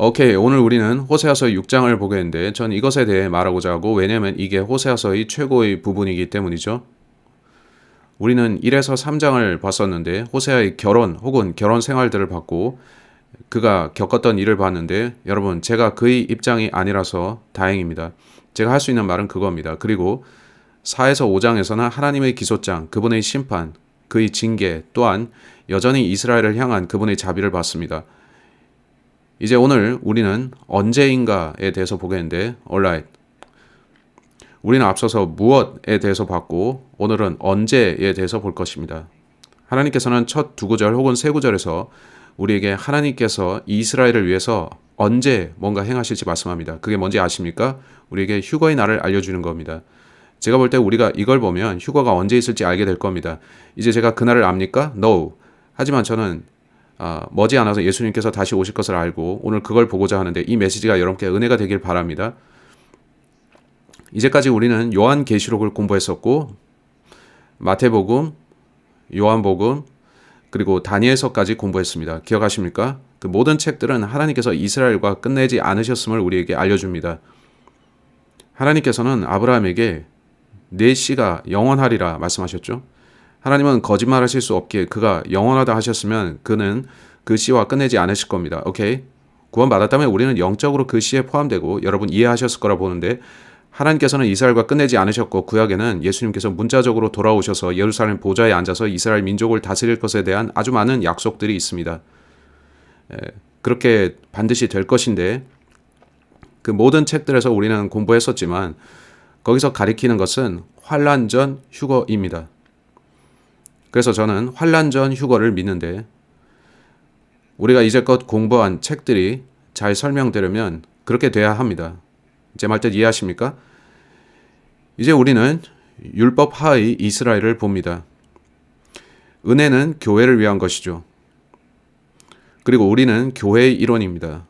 오케이, 오늘 우리는 호세아서 6장을 보겠는데 전 이것에 대해 말하고자 하고, 왜냐면 이게 호세아서의 최고의 부분이기 때문이죠. 우리는 1에서 3장을 봤었는데 호세아의 결혼 혹은 결혼 생활들을 봤고 그가 겪었던 일을 봤는데, 여러분, 제가 그의 입장이 아니라서 다행입니다. 제가 할 수 있는 말은 그겁니다. 그리고 4에서 5장에서는 하나님의 기소장, 그분의 심판, 그의 징계, 또한 여전히 이스라엘을 향한 그분의 자비를 봤습니다. 이제 오늘 우리는 언제인가에 대해서 보겠는데, alright. 우리는 앞서서 무엇에 대해서 봤고 오늘은 언제에 대해서 볼 것입니다. 하나님께서는 첫 두 구절 혹은 세 구절에서 우리에게 하나님께서 이스라엘을 위해서 언제 뭔가 행하실지 말씀합니다. 그게 뭔지 아십니까? 우리에게 휴거의 날을 알려주는 겁니다. 제가 볼 때 우리가 이걸 보면 휴거가 언제 있을지 알게 될 겁니다. 이제 제가 그날을 압니까? No. 하지만 저는 머지않아서 예수님께서 다시 오실 것을 알고 오늘 그걸 보고자 하는데, 이 메시지가 여러분께 은혜가 되길 바랍니다. 이제까지 우리는 요한계시록을 공부했었고 마태복음, 요한복음, 그리고 다니엘서까지 공부했습니다. 기억하십니까? 그 모든 책들은 하나님께서 이스라엘과 끝내지 않으셨음을 우리에게 알려줍니다. 하나님께서는 아브라함에게 내 씨가 영원하리라 말씀하셨죠. 하나님은 거짓말하실 수 없기에 그가 영원하다 하셨으면 그는 그 씨와 끝내지 않으실 겁니다. 오케이? 구원받았다면 우리는 영적으로 그 씨에 포함되고, 여러분 이해하셨을 거라 보는데, 하나님께서는 이스라엘과 끝내지 않으셨고 구약에는 예수님께서 문자적으로 돌아오셔서 예루살렘 보좌에 앉아서 이스라엘 민족을 다스릴 것에 대한 아주 많은 약속들이 있습니다. 그렇게 반드시 될 것인데, 그 모든 책들에서 우리는 공부했었지만 거기서 가리키는 것은 환난 전 휴거입니다. 그래서 저는 환난 전 휴거를 믿는데, 우리가 이제껏 공부한 책들이 잘 설명되려면 그렇게 돼야 합니다. 제 말뜻 이해하십니까? 이제 우리는 율법 하의 이스라엘을 봅니다. 은혜는 교회를 위한 것이죠. 그리고 우리는 교회의 일원입니다.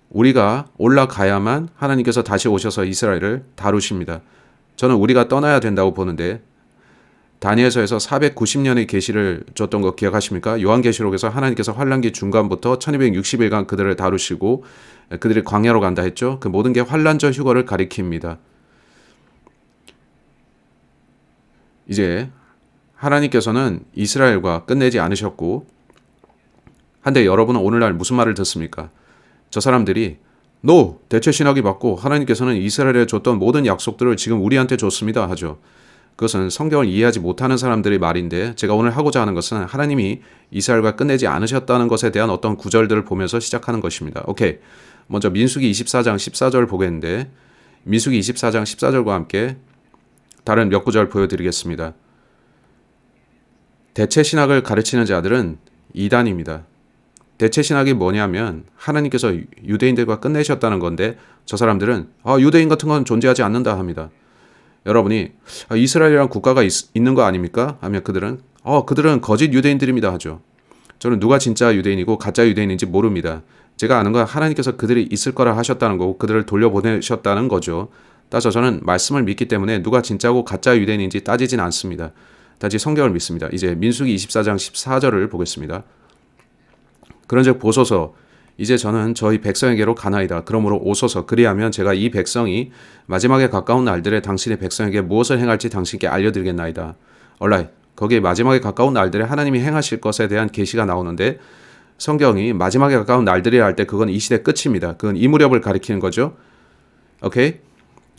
우리가 올라가야만 하나님께서 다시 오셔서 이스라엘을 다루십니다. 저는 우리가 떠나야 된다고 보는데, 다니엘서에서 490년의 계시를 줬던 거 기억하십니까? 요한계시록에서 하나님께서 환란기 중간부터 1260일간 그들을 다루시고 그들이 광야로 간다 했죠. 그 모든 게 환란전 휴거를 가리킵니다. 이제 하나님께서는 이스라엘과 끝내지 않으셨고, 한데 여러분은 오늘날 무슨 말을 듣습니까? 저 사람들이 NO! 대체 신학이 맞고 하나님께서는 이스라엘에 줬던 모든 약속들을 지금 우리한테 줬습니다 하죠. 그것은 성경을 이해하지 못하는 사람들의 말인데, 제가 오늘 하고자 하는 것은 하나님이 이스라엘과 끝내지 않으셨다는 것에 대한 어떤 구절들을 보면서 시작하는 것입니다. 오케이. 먼저 민수기 24장 14절 보겠는데, 민수기 24장 14절과 함께 다른 몇 구절 보여드리겠습니다. 대체신학을 가르치는 자들은 이단입니다. 대체신학이 뭐냐면 하나님께서 유대인들과 끝내셨다는 건데, 저 사람들은 유대인 같은 건 존재하지 않는다 합니다. 여러분이 이스라엘이라는 국가가 있는 거 아닙니까? 하면 그들은 거짓 유대인들입니다 하죠. 저는 누가 진짜 유대인이고 가짜 유대인인지 모릅니다. 제가 아는 건 하나님께서 그들이 있을 거라 하셨다는 거고 그들을 돌려보내셨다는 거죠. 따라서 저는 말씀을 믿기 때문에 누가 진짜고 가짜 유대인인지 따지진 않습니다. 단지 성경을 믿습니다. 이제 민수기 24장 14절을 보겠습니다. 그런즉 보소서, 이제 저는 저희 백성에게로 가나이다. 그러므로 오소서, 그리하면 제가 이 백성이 마지막에 가까운 날들에 당신의 백성에게 무엇을 행할지 당신께 알려드리겠나이다. 얼라이, 거기에 마지막에 가까운 날들에 하나님이 행하실 것에 대한 계시가 나오는데, 성경이 마지막에 가까운 날들이라 할 때 그건 이 시대 끝입니다. 그건 이 무렵을 가리키는 거죠. 오케이?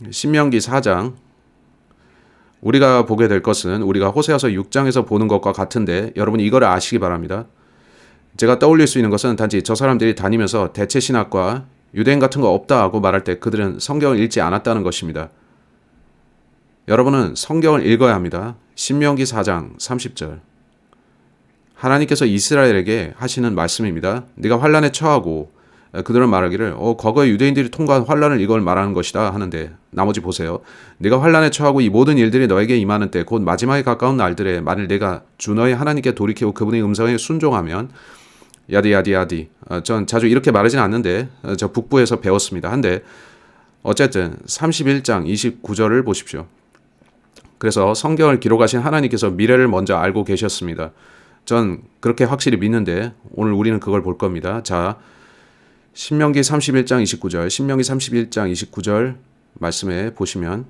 신명기 4장, 우리가 보게 될 것은 우리가 호세아서 6장에서 보는 것과 같은데, 여러분 이거를 아시기 바랍니다. 제가 떠올릴 수 있는 것은 단지 저 사람들이 다니면서 대체 신학과 유대인 같은 거 없다 하고 말할 때 그들은 성경을 읽지 않았다는 것입니다. 여러분은 성경을 읽어야 합니다. 신명기 4장 30절. 하나님께서 이스라엘에게 하시는 말씀입니다. 네가 환란에 처하고, 그들은 말하기를 과거에 유대인들이 통과한 환란을 이걸 말하는 것이다 하는데, 나머지 보세요. 네가 환란에 처하고 이 모든 일들이 너에게 임하는 때 곧 마지막에 가까운 날들에 만일 내가 주 너의 하나님께 돌이키고 그분의 음성에 순종하면 야디. 전 자주 이렇게 말하진 않는데 저 북부에서 배웠습니다. 한데 어쨌든 31장 29절을 보십시오. 그래서 성경을 기록하신 하나님께서 미래를 먼저 알고 계셨습니다. 전 그렇게 확실히 믿는데 오늘 우리는 그걸 볼 겁니다. 자, 신명기 31장 29절, 신명기 31장 29절 말씀에 보시면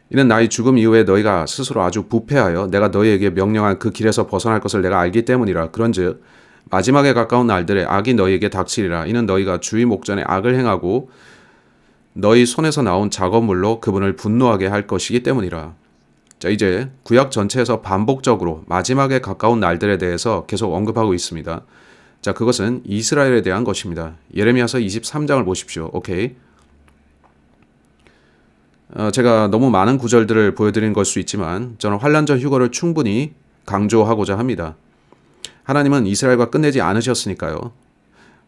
이는 나의 죽음 이후에 너희가 스스로 아주 부패하여 내가 너희에게 명령한 그 길에서 벗어날 것을 내가 알기 때문이라. 그런즉 마지막에 가까운 날들에 악이 너희에게 닥치리라. 이는 너희가 주의 목전에 악을 행하고 너희 손에서 나온 작업물로 그분을 분노하게 할 것이기 때문이라. 자, 이제 구약 전체에서 반복적으로 마지막에 가까운 날들에 대해서 계속 언급하고 있습니다. 자, 그것은 이스라엘에 대한 것입니다. 예레미야서 23장을 보십시오. 오케이. 제가 너무 많은 구절들을 보여드린 걸 수 있지만 저는 환란전 휴거를 충분히 강조하고자 합니다. 하나님은 이스라엘과 끝내지 않으셨으니까요.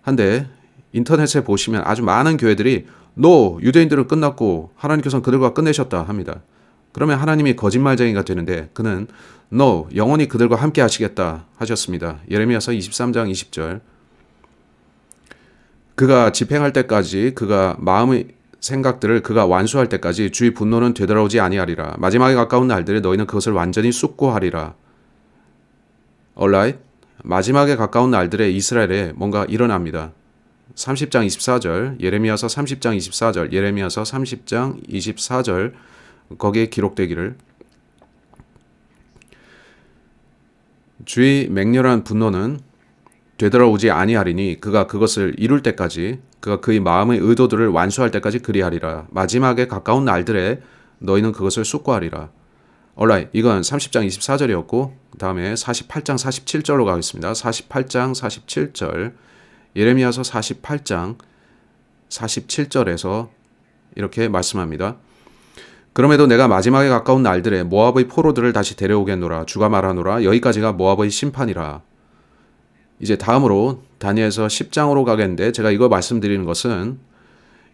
한데 인터넷에 보시면 아주 많은 교회들이 No, 유대인들은 끝났고 하나님께서는 그들과 끝내셨다 합니다. 그러면 하나님이 거짓말쟁이가 되는데 그는 No, 영원히 그들과 함께 하시겠다 하셨습니다. 예레미야서 23장 20절. 그가 집행할 때까지 그가 마음의 생각들을 그가 완수할 때까지 주의 분노는 되돌아오지 아니하리라. 마지막에 가까운 날들에 너희는 그것을 완전히 쑥고하리라. Alright? 마지막에 가까운 날들에 이스라엘에 뭔가 일어납니다. 30장 24절, 예레미야서 30장 24절, 예레미야서 30장 24절 거기에 기록되기를 주의 맹렬한 분노는 되돌아오지 아니하리니 그가 그것을 이룰 때까지 그가 그의 마음의 의도들을 완수할 때까지 그리하리라. 마지막에 가까운 날들에 너희는 그것을 쑥고하리라. Alright, 이건 30장 24절이었고 그 다음에 48장 47절로 가겠습니다. 48장 47절 예레미야서 48장 47절에서 이렇게 말씀합니다. 그럼에도 내가 마지막에 가까운 날들에 모압의 포로들을 다시 데려오겠노라. 주가 말하노라. 여기까지가 모압의 심판이라. 이제 다음으로 다니엘서 10장으로 가겠는데 제가 이거 말씀드리는 것은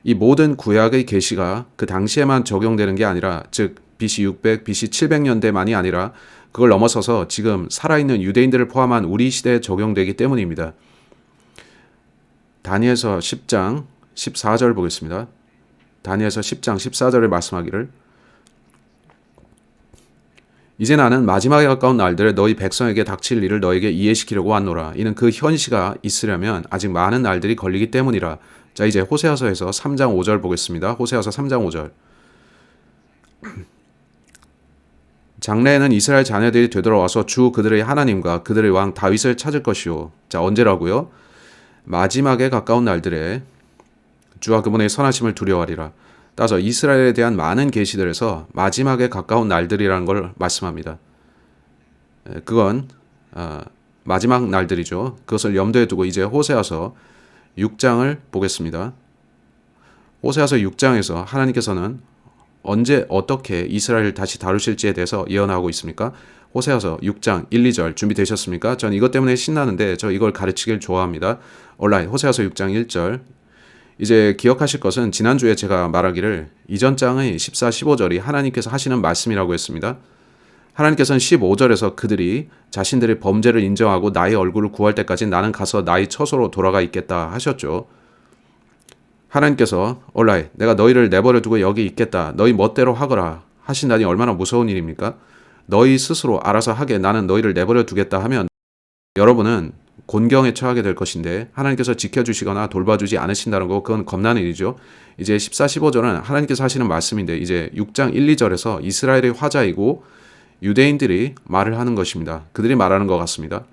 이 모든 구약의 계시가 그 당시에만 적용되는 게 아니라 즉 BC 600, BC 700년대만이 아니라 그걸 넘어서서 지금 살아있는 유대인들을 포함한 우리 시대에 적용되기 때문입니다. 다니엘서 10장 14절 보겠습니다. 다니엘서 10장 14절에 말씀하기를 이제 나는 마지막에 가까운 날들에 너희 백성에게 닥칠 일을 너에게 이해시키려고 왔노라. 이는 그 현시가 있으려면 아직 많은 날들이 걸리기 때문이라. 자, 이제 호세아서에서 3장 5절 보겠습니다. 호세아서 3장 5절. 장래에는 이스라엘 자녀들이 되돌아와서 주 그들의 하나님과 그들의 왕 다윗을 찾을 것이요. 자, 언제라고요? 마지막에 가까운 날들에 주와 그분의 선하심을 두려워하리라. 따라서 이스라엘에 대한 많은 계시들에서 마지막에 가까운 날들이라는 걸 말씀합니다. 그건 마지막 날들이죠. 그것을 염두에 두고 이제 호세아서 6장을 보겠습니다. 호세아서 6장에서 하나님께서는 언제 어떻게 이스라엘을 다시 다루실지에 대해서 예언하고 있습니까? 호세아서 6장 1, 2절 준비되셨습니까? 전 이것 때문에 신나는데 저 이걸 가르치길 좋아합니다. 온라인 호세아서 6장 1절. 이제 기억하실 것은 지난주에 제가 말하기를 이전 장의 14, 15절이 하나님께서 하시는 말씀이라고 했습니다. 하나님께서는 15절에서 그들이 자신들의 범죄를 인정하고 나의 얼굴을 구할 때까지 나는 가서 나의 처소로 돌아가 있겠다 하셨죠. 하나님께서 온라인 내가 너희를 내버려 두고 여기 있겠다. 너희 멋대로 하거라 하신다니 얼마나 무서운 일입니까? 너희 스스로 알아서 하게 나는 너희를 내버려 두겠다 하면 여러분은 곤경에 처하게 될 것인데 하나님께서 지켜주시거나 돌봐주지 않으신다는 거 그건 겁나는 일이죠. 이제 14, 15절은 하나님께서 하시는 말씀인데 이제 6장 1, 2절에서 이스라엘의 화자이고 유대인들이 말을 하는 것입니다. 그들이 말하는 것 같습니다.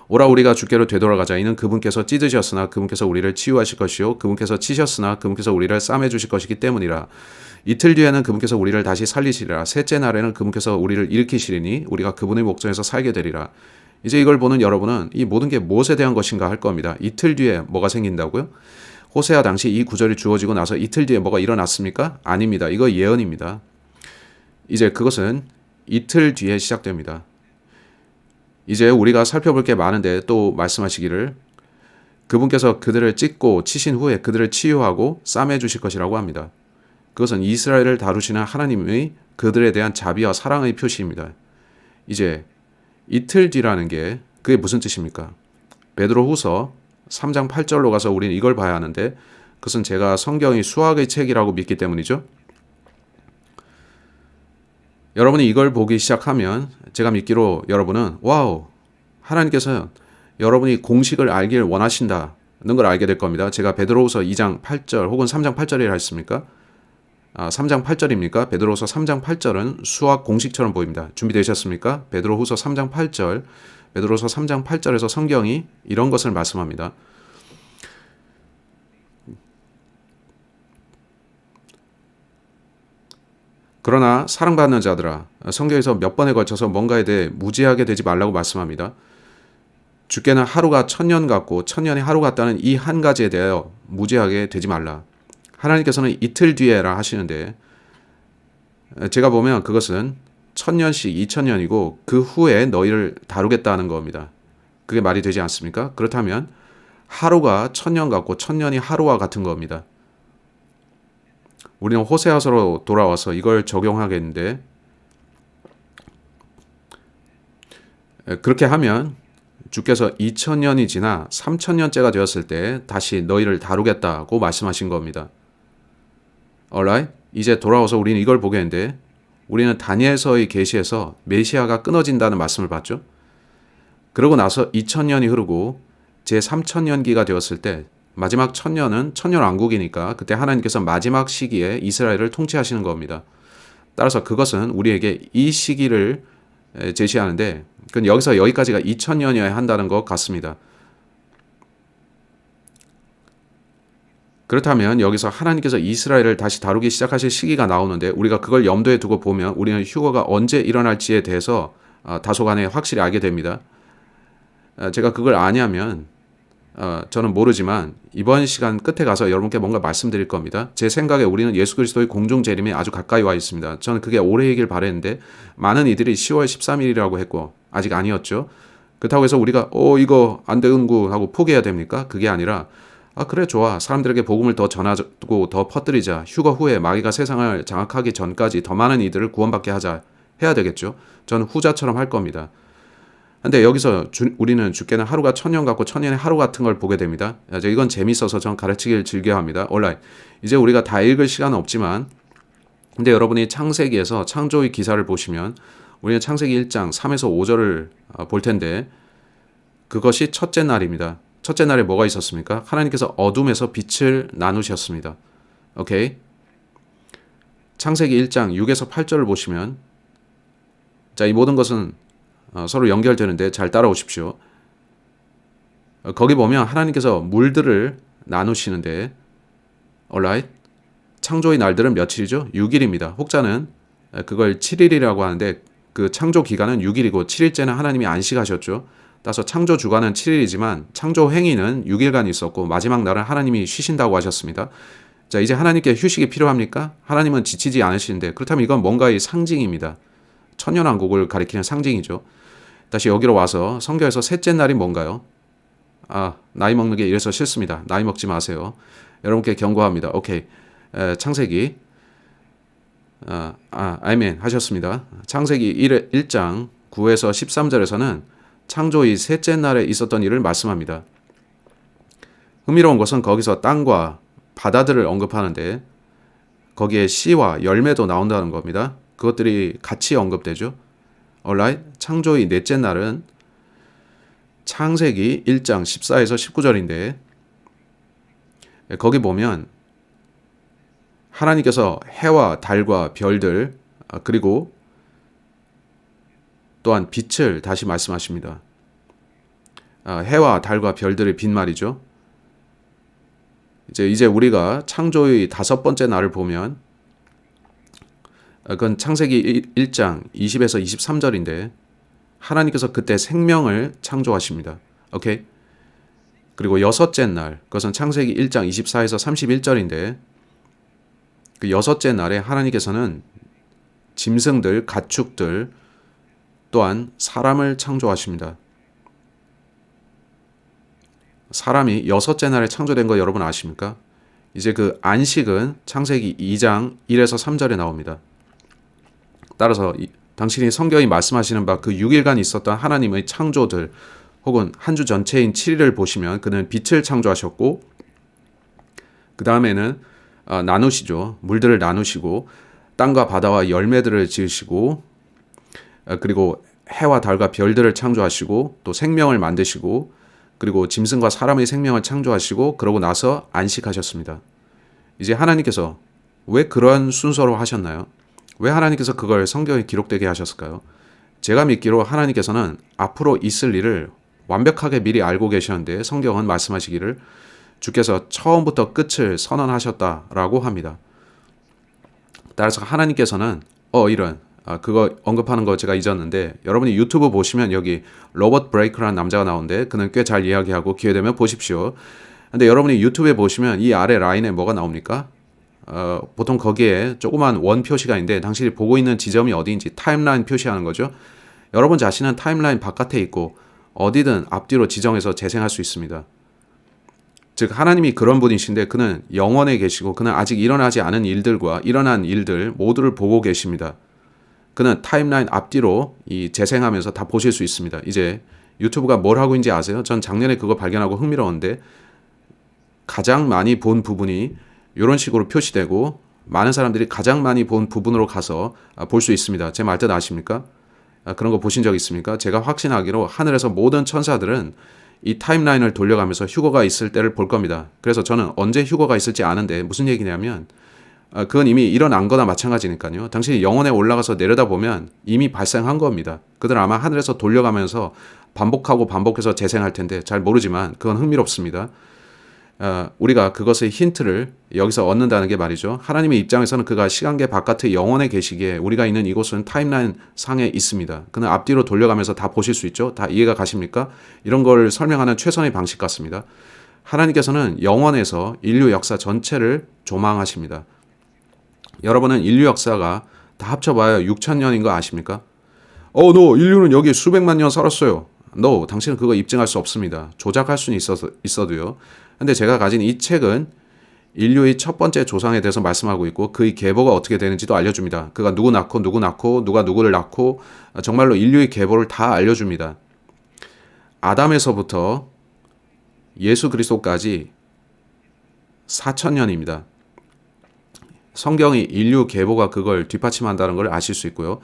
오라 우리가 주께로 되돌아가자. 이는 그분께서 찢으셨으나 그분께서 우리를 치유하실 것이요 그분께서 치셨으나 그분께서 우리를 싸매 주실 것이기 때문이라. 이틀 뒤에는 그분께서 우리를 다시 살리시리라. 셋째 날에는 그분께서 우리를 일으키시리니 우리가 그분의 목전에서 살게 되리라. 이제 이걸 보는 여러분은 이 모든 게 무엇에 대한 것인가 할 겁니다. 이틀 뒤에 뭐가 생긴다고요? 호세아 당시 이 구절이 주어지고 나서 이틀 뒤에 뭐가 일어났습니까? 아닙니다. 이거 예언입니다. 이제 그것은 이틀 뒤에 시작됩니다. 이제 우리가 살펴볼 게 많은데 또 말씀하시기를 그분께서 그들을 찢고 치신 후에 그들을 치유하고 싸매 주실 것이라고 합니다. 그것은 이스라엘을 다루시는 하나님의 그들에 대한 자비와 사랑의 표시입니다. 이제 이틀 뒤라는 게 그게 무슨 뜻입니까? 베드로후서 3장 8절로 가서 우리는 이걸 봐야 하는데 그것은 제가 성경이 수학의 책이라고 믿기 때문이죠. 여러분이 이걸 보기 시작하면 제가 믿기로 여러분은 와우 하나님께서 여러분이 공식을 알길 원하신다 걸 알게 될 겁니다. 제가 베드로후서 2장 8절 혹은 3장 8절이라 했습니까? 3장 8절입니까? 베드로후서 3장 8절은 수학 공식처럼 보입니다. 준비되셨습니까? 베드로후서 3장 8절, 베드로후서 3장 8절에서 성경이 이런 것을 말씀합니다. 그러나 사랑받는 자들아, 성경에서 몇 번에 걸쳐서 뭔가에 대해 무지하게 되지 말라고 말씀합니다. 주께는 하루가 천년 같고 천년이 하루 같다는 이 한 가지에 대하여 무지하게 되지 말라. 하나님께서는 이틀 뒤에라 하시는데 제가 보면 그것은 1000년씩 2000년이고 그 후에 너희를 다루겠다는 겁니다. 그게 말이 되지 않습니까? 그렇다면 하루가 1000년 같고 1000년이 하루와 같은 겁니다. 우리는 호세아서로 돌아와서 이걸 적용하겠는데 그렇게 하면 주께서 2000년이 지나 3000년째가 되었을 때 다시 너희를 다루겠다고 말씀하신 겁니다. alright? 이제 돌아와서 우리는 이걸 보겠는데 우리는 다니엘서의 계시에서 메시아가 끊어진다는 말씀을 봤죠. 그러고 나서 2000년이 흐르고 제3천년기가 되었을 때 마지막 1000년은 천년왕국이니까 그때 하나님께서 마지막 시기에 이스라엘을 통치하시는 겁니다. 따라서 그것은 우리에게 이 시기를 제시하는데 그건 여기서 여기까지가 2000년이어야 한다는 것 같습니다. 그렇다면 여기서 하나님께서 이스라엘을 다시 다루기 시작하실 시기가 나오는데 우리가 그걸 염두에 두고 보면 우리는 휴거가 언제 일어날지에 대해서 다소간에 확실히 알게 됩니다. 제가 그걸 아냐면 저는 모르지만 이번 시간 끝에 가서 여러분께 뭔가 말씀드릴 겁니다. 제 생각에 우리는 예수 그리스도의 공중 재림에 아주 가까이 와 있습니다. 저는 그게 올해이길 바랬는데 많은 이들이 10월 13일이라고 했고 아직 아니었죠. 그렇다고 해서 우리가 이거 안 되는구 하고 포기해야 됩니까? 그게 아니라 그래 좋아. 사람들에게 복음을 더 전하고 더 퍼뜨리자. 휴거 후에 마귀가 세상을 장악하기 전까지 더 많은 이들을 구원받게 하자. 해야 되겠죠. 저는 후자처럼 할 겁니다. 근데 여기서 우리는 주께는 하루가 1000년 같고 1000년의 하루 같은 걸 보게 됩니다. 이건 재밌어서 전 가르치기를 즐겨합니다. 온라인. 이제 우리가 다 읽을 시간은 없지만 근데 여러분이 창세기에서 창조의 기사를 보시면 우리는 창세기 1장 3에서 5절을 볼 텐데 그것이 첫째 날입니다. 첫째 날에 뭐가 있었습니까? 하나님께서 어둠에서 빛을 나누셨습니다. 오케이. 창세기 1장 6에서 8절을 보시면 자, 이 모든 것은 서로 연결되는데 잘 따라오십시오. 거기 보면 하나님께서 물들을 나누시는데 alright? 창조의 날들은 며칠이죠? 6일입니다. 혹자는 그걸 7일이라고 하는데 그 창조 기간은 6일이고 7일째는 하나님이 안식하셨죠. 따라서 창조 주간은 7일이지만 창조 행위는 6일간 있었고 마지막 날은 하나님이 쉬신다고 하셨습니다. 자, 이제 하나님께 휴식이 필요합니까? 하나님은 지치지 않으시는데 그렇다면 이건 뭔가의 상징입니다. 천년왕국을 가리키는 상징이죠. 다시 여기로 와서 성경에서 셋째 날이 뭔가요? 나이 먹는 게 이래서 싫습니다. 나이 먹지 마세요. 여러분께 경고합니다. 오케이. 창세기 아멘 하셨습니다. 창세기 1장 9에서 13절에서는 창조의 셋째 날에 있었던 일을 말씀합니다. 흥미로운 것은 거기서 땅과 바다들을 언급하는데 거기에 씨와 열매도 나온다는 겁니다. 그것들이 같이 언급되죠. alright? 창조의 넷째 날은 창세기 1장 14에서 19절인데 거기 보면 하나님께서 해와 달과 별들 그리고 또한 빛을 다시 말씀하십니다. 해와 달과 별들의 빛 말이죠. 이제 우리가 창조의 5번째 날을 보면 그건 창세기 1장 20에서 23절인데 하나님께서 그때 생명을 창조하십니다. 오케이? 그리고 6째 날, 그것은 창세기 1장 24에서 31절인데 그 6째 날에 하나님께서는 짐승들, 가축들 또한 사람을 창조하십니다. 사람이 6째 날에 창조된 거 여러분 아십니까? 이제 그 안식은 창세기 2장 1에서 3절에 나옵니다. 따라서 당신이 성경이 말씀하시는 바 그 6일간 있었던 하나님의 창조들 혹은 한 주 전체인 7일을 보시면 그는 빛을 창조하셨고 그 다음에는 나누시죠. 물들을 나누시고 땅과 바다와 열매들을 지으시고 그리고 해와 달과 별들을 창조하시고 또 생명을 만드시고 그리고 짐승과 사람의 생명을 창조하시고 그러고 나서 안식하셨습니다. 이제 하나님께서 왜 그러한 순서로 하셨나요? 왜 하나님께서 그걸 성경에 기록되게 하셨을까요? 제가 믿기로 하나님께서는 앞으로 있을 일을 완벽하게 미리 알고 계셨는데 성경은 말씀하시기를 주께서 처음부터 끝을 선언하셨다라고 합니다. 따라서 하나님께서는 그거 언급하는 거 제가 잊었는데 여러분이 유튜브 보시면 여기 로버트 브레이크라는 남자가 나오는데 그는 꽤 잘 이야기하고 기회 되면 보십시오. 근데 여러분이 유튜브에 보시면 이 아래 라인에 뭐가 나옵니까? 보통 거기에 조그만 원 표시가 있는데 당신이 보고 있는 지점이 어디인지 타임라인 표시하는 거죠. 여러분 자신은 타임라인 바깥에 있고 어디든 앞뒤로 지정해서 재생할 수 있습니다. 즉 하나님이 그런 분이신데 그는 영원에 계시고 그는 아직 일어나지 않은 일들과 일어난 일들 모두를 보고 계십니다. 그는 타임라인 앞뒤로 이 재생하면서 다 보실 수 있습니다. 이제 유튜브가 뭘 하고 있는지 아세요? 전 작년에 그거 발견하고 흥미로웠는데 가장 많이 본 부분이 이런 식으로 표시되고 많은 사람들이 가장 많이 본 부분으로 가서 볼 수 있습니다. 제 말 뜻 아십니까? 그런 거 보신 적 있습니까? 제가 확신하기로 하늘에서 모든 천사들은 이 타임라인을 돌려가면서 휴거가 있을 때를 볼 겁니다. 그래서 저는 언제 휴거가 있을지 아는데 무슨 얘기냐면 그건 이미 일어난 거나 마찬가지니까요. 당신이 영혼에 올라가서 내려다보면 이미 발생한 겁니다. 그들 아마 하늘에서 돌려가면서 반복하고 반복해서 재생할 텐데 잘 모르지만 그건 흥미롭습니다. 우리가 그것의 힌트를 여기서 얻는다는 게 말이죠. 하나님의 입장에서는 그가 시간계 바깥의 영원에 계시기에 우리가 있는 이곳은 타임라인 상에 있습니다. 그는 앞뒤로 돌려가면서 다 보실 수 있죠. 다 이해가 가십니까? 이런 걸 설명하는 최선의 방식 같습니다. 하나님께서는 영원에서 인류 역사 전체를 조망하십니다. 여러분은 인류 역사가 다 합쳐봐야 6,000년인 거 아십니까? no, 인류는 여기 수백만 년 살았어요. No, 당신은 그거 입증할 수 없습니다. 조작할 수는 있어도요. 근데 제가 가진 이 책은 인류의 첫 번째 조상에 대해서 말씀하고 있고 그의 계보가 어떻게 되는지도 알려줍니다. 그가 누구 낳고 누가 누구를 낳고 정말로 인류의 계보를 다 알려줍니다. 아담에서부터 예수 그리스도까지 4,000년입니다. 성경이 인류 계보가 그걸 뒷받침한다는 걸 아실 수 있고요.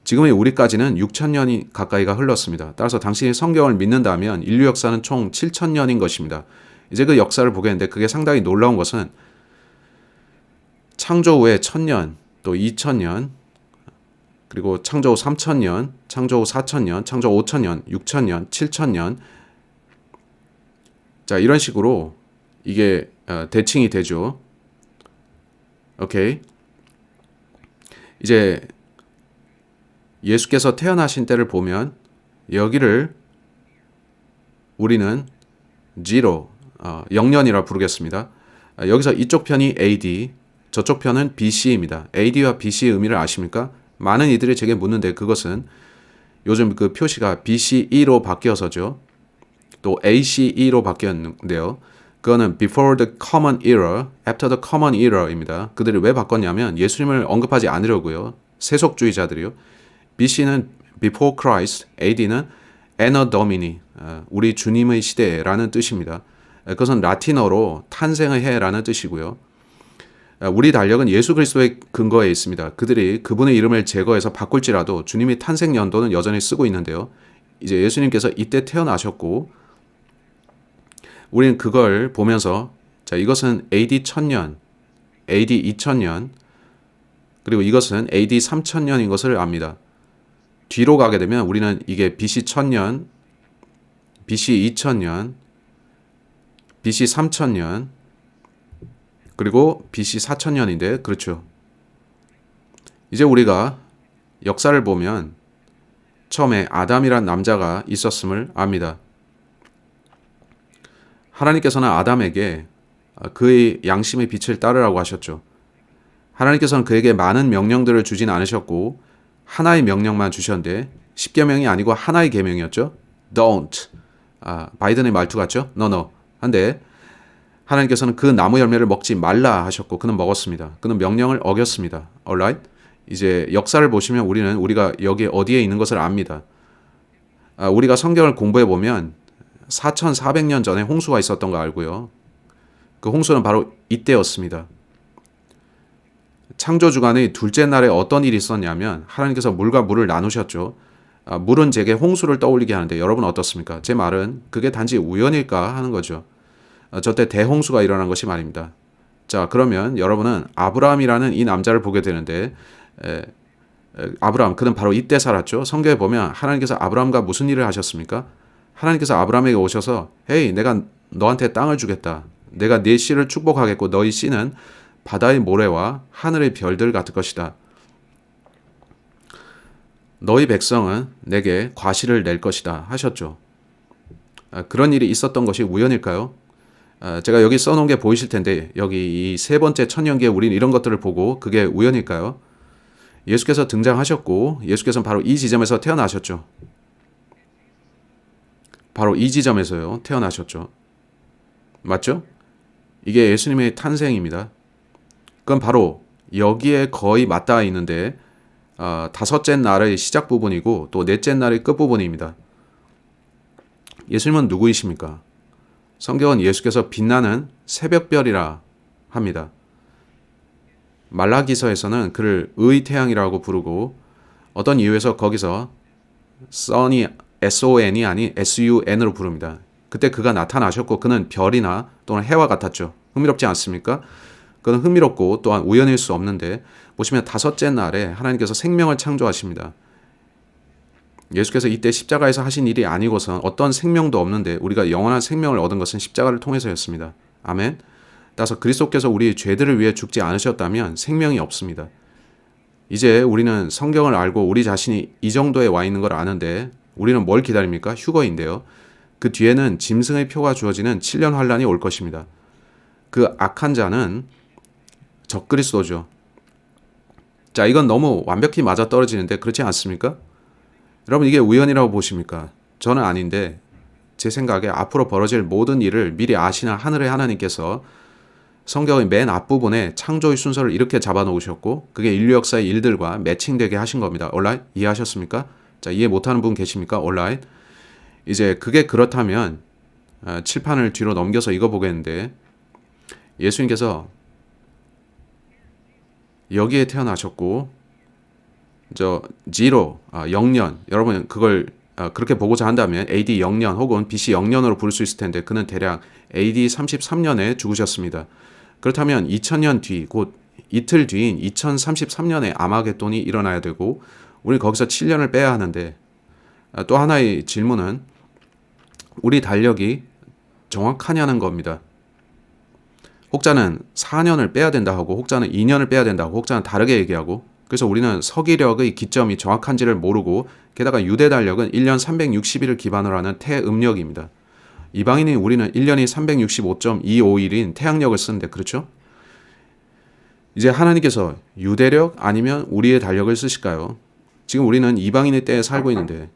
지금의 우리까지는 6,000년이 가까이가 흘렀습니다. 따라서 당신이 성경을 믿는다면 인류 역사는 총 7,000년인 것입니다. 이제 그 역사를 보겠는데 그게 상당히 놀라운 것은 창조 후에 1,000년, 또 2,000년, 그리고 창조 후 3,000년, 창조 후 4,000년, 창조 후 5,000년, 6,000년, 7,000년. 자, 이런 식으로 이게 대칭이 되죠. 오케이. 이제 예수께서 태어나신 때를 보면 여기를 우리는 zero, 0년이라 부르겠습니다. 여기서 이쪽 편이 AD, 저쪽 편은 BC입니다. AD와 BC의 의미를 아십니까? 많은 이들이 제게 묻는데 그것은 요즘 그 표시가 BCE로 바뀌어서죠. 또 ACE로 바뀌었는데요. 그거는 before the common era, after the common era입니다. 그들이 왜 바꿨냐면 예수님을 언급하지 않으려고요. 세속주의자들이요. BC는 before Christ, AD는 Anno Domini, 우리 주님의 시대라는 뜻입니다. 그것은 라틴어로 탄생의 해라는 뜻이고요. 우리 달력은 예수 그리스도의 근거에 있습니다. 그들이 그분의 이름을 제거해서 바꿀지라도 주님의 탄생 연도는 여전히 쓰고 있는데요. 이제 예수님께서 이때 태어나셨고 우리는 그걸 보면서 자, 이것은 AD 1000년, AD 2000년, 그리고 이것은 AD 3000년인 것을 압니다. 뒤로 가게 되면 우리는 이게 BC 1000년, BC 2000년, BC 3000년, 그리고 BC 4000년인데 그렇죠. 이제 우리가 역사를 보면 처음에 아담이란 남자가 있었음을 압니다. 하나님께서는 아담에게 그의 양심의 빛을 따르라고 하셨죠. 하나님께서는 그에게 많은 명령들을 주진 않으셨고 하나의 명령만 주셨는데 10계명이 아니고 하나의 계명이었죠. Don't. 바이든의 말투 같죠? No. 한데 하나님께서는 그 나무 열매를 먹지 말라 하셨고 그는 먹었습니다. 그는 명령을 어겼습니다. Alright? 이제 역사를 보시면 우리가 여기 어디에 있는 것을 압니다. 우리가 성경을 공부해 보면 4,400년 전에 홍수가 있었던 거 알고요. 그 홍수는 바로 이때였습니다. 창조 주간의 둘째 날에 어떤 일이 있었냐면 하나님께서 물과 물을 나누셨죠. 물은 제게 홍수를 떠올리게 하는데 여러분 어떻습니까? 제 말은 그게 단지 우연일까 하는 거죠. 저때 대홍수가 일어난 것이 말입니다. 자, 그러면 여러분은 아브라함이라는 이 남자를 보게 되는데 아브라함, 그는 바로 이때 살았죠. 성경에 보면 하나님께서 아브라함과 무슨 일을 하셨습니까? 하나님께서 아브라함에게 오셔서 헤이, 내가 너한테 땅을 주겠다. 내가 네 씨를 축복하겠고 너희 씨는 바다의 모래와 하늘의 별들 같을 것이다. 너희 백성은 내게 과실을 낼 것이다 하셨죠. 그런 일이 있었던 것이 우연일까요? 제가 여기 써놓은 게 보이실 텐데 여기 이 세 번째 천년기에 우린 이런 것들을 보고 그게 우연일까요? 예수께서 등장하셨고 예수께서는 바로 이 지점에서 태어나셨죠. 바로 이 지점에서요 태어나셨죠. 맞죠? 이게 예수님의 탄생입니다. 그건 바로 여기에 거의 맞닿아 있는데 다섯째 날의 시작 부분이고 또 넷째 날의 끝 부분입니다. 예수님은 누구이십니까? 성경은 예수께서 빛나는 새벽별이라 합니다. 말라기서에서는 그를 의 태양이라고 부르고 어떤 이유에서 거기서 sun이 son이 아닌 sun으로 부릅니다. 그때 그가 나타나셨고 그는 별이나 또는 해와 같았죠. 흥미롭지 않습니까? 그건 흥미롭고 또한 우연일 수 없는데 보시면 다섯째 날에 하나님께서 생명을 창조하십니다. 예수께서 이때 십자가에서 하신 일이 아니고선 어떤 생명도 없는데 우리가 영원한 생명을 얻은 것은 십자가를 통해서였습니다. 아멘. 따라서 그리스도께서 우리의 죄들을 위해 죽지 않으셨다면 생명이 없습니다. 이제 우리는 성경을 알고 우리 자신이 이 정도에 와 있는 걸 아는데 우리는 뭘 기다립니까? 휴거인데요. 그 뒤에는 짐승의 표가 주어지는 7년 환란이 올 것입니다. 그 악한 자는 적그리스도죠. 자, 이건 너무 완벽히 맞아떨어지는데 그렇지 않습니까? 여러분 이게 우연이라고 보십니까? 저는 아닌데 제 생각에 앞으로 벌어질 모든 일을 미리 아시는 하늘의 하나님께서 성경의 맨 앞부분에 창조의 순서를 이렇게 잡아놓으셨고 그게 인류 역사의 일들과 매칭되게 하신 겁니다. 온라인? 이해하셨습니까? 자, 이해 못하는 분 계십니까? 온라인? 이제 그게 그렇다면 칠판을 뒤로 넘겨서 이거 보겠는데 예수님께서 여기에 태어나셨고 저 지로 0년 여러분 그걸 그렇게 보고자 한다면 AD 0년 혹은 BC 0년으로 부를 수 있을 텐데 그는 대략 AD 33년에 죽으셨습니다. 그렇다면 2000년 뒤 곧 이틀 뒤인 2033년에 아마겟돈이 일어나야 되고 우리 거기서 7년을 빼야 하는데 또 하나의 질문은 우리 달력이 정확하냐는 겁니다. 혹자는 4년을 빼야 된다 하고 혹자는 2년을 빼야 된다고 혹자는 다르게 얘기하고 그래서 우리는 서기력의 기점이 정확한지를 모르고 게다가 유대 달력은 1년 360일을 기반으로 하는 태음력입니다. 이방인인 우리는 1년이 365.251인 태양력을 쓰는데 그렇죠? 이제 하나님께서 유대력 아니면 우리의 달력을 쓰실까요? 지금 우리는 이방인의 때에 살고 있는데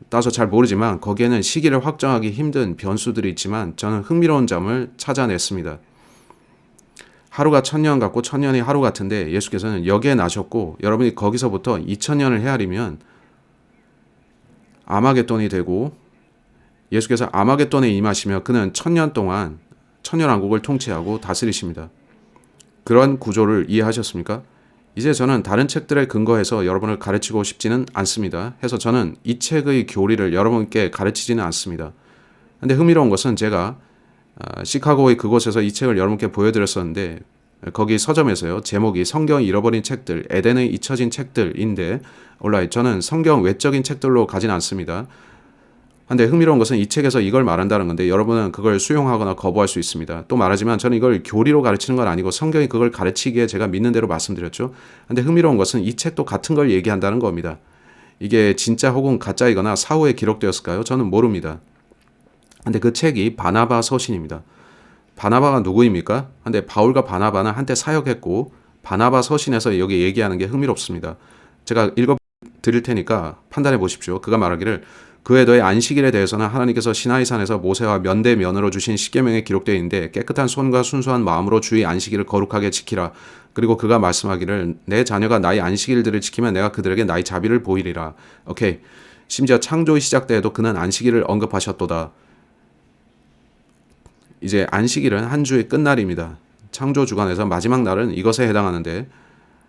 따라서 잘 모르지만 거기에는 시기를 확정하기 힘든 변수들이 있지만 저는 흥미로운 점을 찾아냈습니다. 하루가 1000년 같고 1000년이 하루 같은데 예수께서는 여기에 나셨고 여러분이 거기서부터 2000년을 헤아리면 아마겟돈이 되고 예수께서 아마겟돈에 임하시며 그는 1000년 동안 천년왕국을 통치하고 다스리십니다. 그런 구조를 이해하셨습니까? 이제 저는 다른 책들에 근거해서 여러분을 가르치고 싶지는 않습니다. 해서 저는 이 책의 교리를 여러분께 가르치지는 않습니다. 근데 흥미로운 것은 제가 시카고의 그곳에서 이 책을 여러분께 보여드렸었는데 거기 서점에서요 제목이 성경이 잃어버린 책들 에덴에 잊혀진 책들인데 온라인 저는 성경 외적인 책들로 가진 않습니다. 근데 흥미로운 것은 이 책에서 이걸 말한다는 건데 여러분은 그걸 수용하거나 거부할 수 있습니다. 또 말하지만 저는 이걸 교리로 가르치는 건 아니고 성경이 그걸 가르치기에 제가 믿는 대로 말씀드렸죠. 근데 흥미로운 것은 이 책도 같은 걸 얘기한다는 겁니다. 이게 진짜 혹은 가짜이거나 사후에 기록되었을까요? 저는 모릅니다. 근데 그 책이 바나바 서신입니다. 바나바가 누구입니까? 근데 바울과 바나바는 한때 사역했고 바나바 서신에서 여기 얘기하는 게 흥미롭습니다. 제가 읽어 드릴 테니까 판단해 보십시오. 그가 말하기를 그에 더해 안식일에 대해서는 하나님께서 시나이산에서 모세와 면대면으로 주신 십계명에 기록되어 있는데 깨끗한 손과 순수한 마음으로 주의 안식일을 거룩하게 지키라. 그리고 그가 말씀하기를 내 자녀가 나의 안식일들을 지키면 내가 그들에게 나의 자비를 보이리라. 오케이. 심지어 창조의 시작 때에도 그는 안식일을 언급하셨도다. 이제 안식일은 한 주의 끝날입니다. 창조 주간에서 마지막 날은 이것에 해당하는데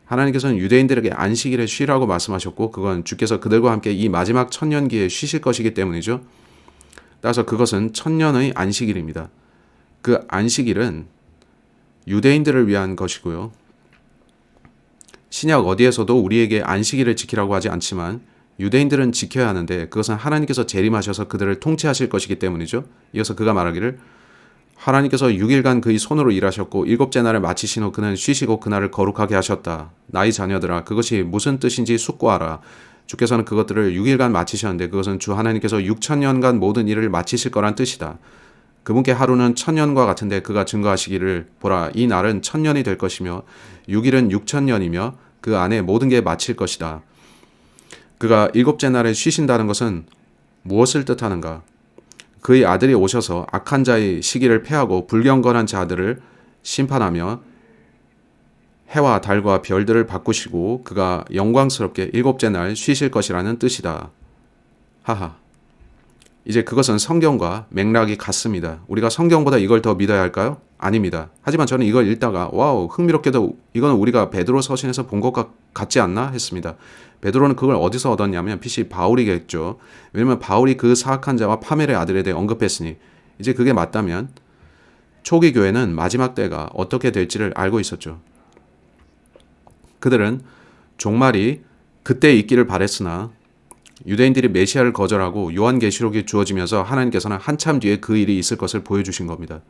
하나님께서는 유대인들에게 안식일에 쉬라고 말씀하셨고 그건 주께서 그들과 함께 이 마지막 천년기에 쉬실 것이기 때문이죠. 따라서 그것은 천년의 안식일입니다. 그 안식일은 유대인들을 위한 것이고요. 신약 어디에서도 우리에게 안식일을 지키라고 하지 않지만 유대인들은 지켜야 하는데 그것은 하나님께서 재림하셔서 그들을 통치하실 것이기 때문이죠. 이어서 그가 말하기를 하나님께서 6일간 그의 손으로 일하셨고 일곱째 날을 마치신 후 그는 쉬시고 그날을 거룩하게 하셨다. 나의 자녀들아 그것이 무슨 뜻인지 숙고하라. 주께서는 그것들을 6일간 마치셨는데 그것은 주 하나님께서 6천년간 모든 일을 마치실 거란 뜻이다. 그분께 하루는 1000년과 같은데 그가 증거하시기를 보라 이 날은 1000년이 될 것이며 6일은 6000년이며 그 안에 모든 게 마칠 것이다. 그가 일곱째 날에 쉬신다는 것은 무엇을 뜻하는가? 그의 아들이 오셔서 악한 자의 시기를 패하고 불경건한 자들을 심판하며 해와 달과 별들을 바꾸시고 그가 영광스럽게 일곱째 날 쉬실 것이라는 뜻이다. 하하. 이제 그것은 성경과 맥락이 같습니다. 우리가 성경보다 이걸 더 믿어야 할까요? 아닙니다. 하지만 저는 이걸 읽다가 와우 흥미롭게도 이건 우리가 베드로 서신에서 본 것 같지 않나 했습니다. 베드로는 그걸 어디서 얻었냐면 PC 바울이겠죠. 왜냐면 바울이 그 사악한 자와 파멜의 아들에 대해 언급했으니 이제 그게 맞다면 초기 교회는 마지막 때가 어떻게 될지를 알고 있었죠. 그들은 종말이 그때 있기를 바랬으나 유대인들이 메시아를 거절하고 요한계시록이 주어지면서 하나님께서는 한참 뒤에 그 일이 있을 것을 보여주신 겁니다.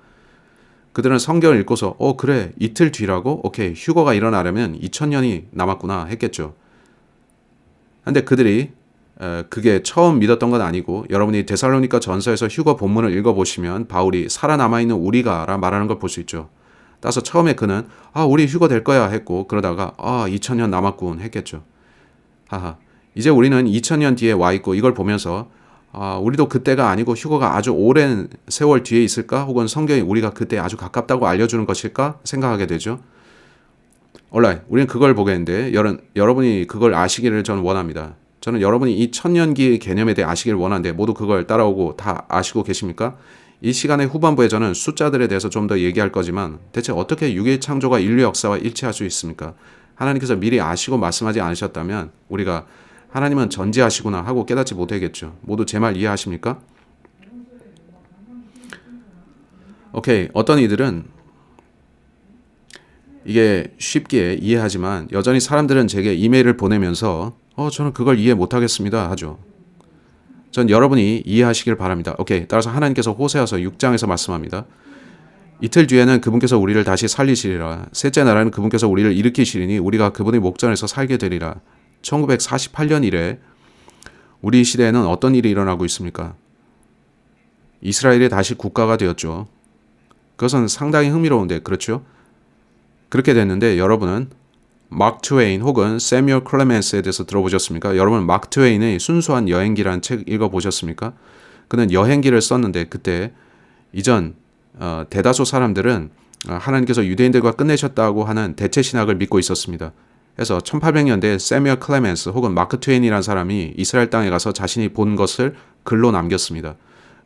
그들은 성경을 읽고서 그래 이틀 뒤라고? 오케이 휴거가 일어나려면 2000년이 남았구나 했겠죠. 근데 그들이 그게 처음 믿었던 건 아니고 여러분이 데살로니가 전서에서 휴거 본문을 읽어보시면 바울이 살아남아있는 우리가 라 말하는 걸 볼 수 있죠. 따라서 처음에 그는 우리 휴거 될 거야 했고 그러다가 2000년 남았군 했겠죠. 하하. 이제 우리는 2000년 뒤에 와 있고 이걸 보면서 우리도 그때가 아니고 휴거가 아주 오랜 세월 뒤에 있을까? 혹은 성경이 우리가 그때 아주 가깝다고 알려주는 것일까? 생각하게 되죠. 온라인 우리는 그걸 보겠는데 여러분이 그걸 아시기를 저는 원합니다. 저는 여러분이 이 천년기 개념에 대해 아시기를 원하는데 모두 그걸 따라오고 다 아시고 계십니까? 이 시간의 후반부에 저는 숫자들에 대해서 좀 더 얘기할 거지만 대체 어떻게 6일 창조가 인류 역사와 일치할 수 있습니까? 하나님께서 미리 아시고 말씀하지 않으셨다면 우리가 하나님은 전지하시구나 하고 깨닫지 못하겠죠. 모두 제 말 이해하십니까? 오케이. 어떤 이들은 이게 쉽게 이해하지만 여전히 사람들은 제게 이메일을 보내면서 저는 그걸 이해 못하겠습니다 하죠. 전 여러분이 이해하시길 바랍니다. 오케이. 따라서 하나님께서 호세아서 6장에서 말씀합니다. 이틀 뒤에는 그분께서 우리를 다시 살리시리라. 셋째 날에는 그분께서 우리를 일으키시리니 우리가 그분의 목전에서 살게 되리라. 1948년 이래 우리 시대에는 어떤 일이 일어나고 있습니까? 이스라엘이 다시 국가가 되었죠. 그것은 상당히 흥미로운데 그렇죠? 그렇게 됐는데 여러분은 마크 트웨인 혹은 세뮤얼 클레멘스에 대해서 들어보셨습니까? 여러분 마크 트웨인의 순수한 여행기라는 책 읽어보셨습니까? 그는 여행기를 썼는데 그때 이전 대다수 사람들은 하나님께서 유대인들과 끝내셨다고 하는 대체신학을 믿고 있었습니다. 그래서 1800년대에 세뮤얼 클레멘스 혹은 마크 트웨인이라는 사람이 이스라엘 땅에 가서 자신이 본 것을 글로 남겼습니다.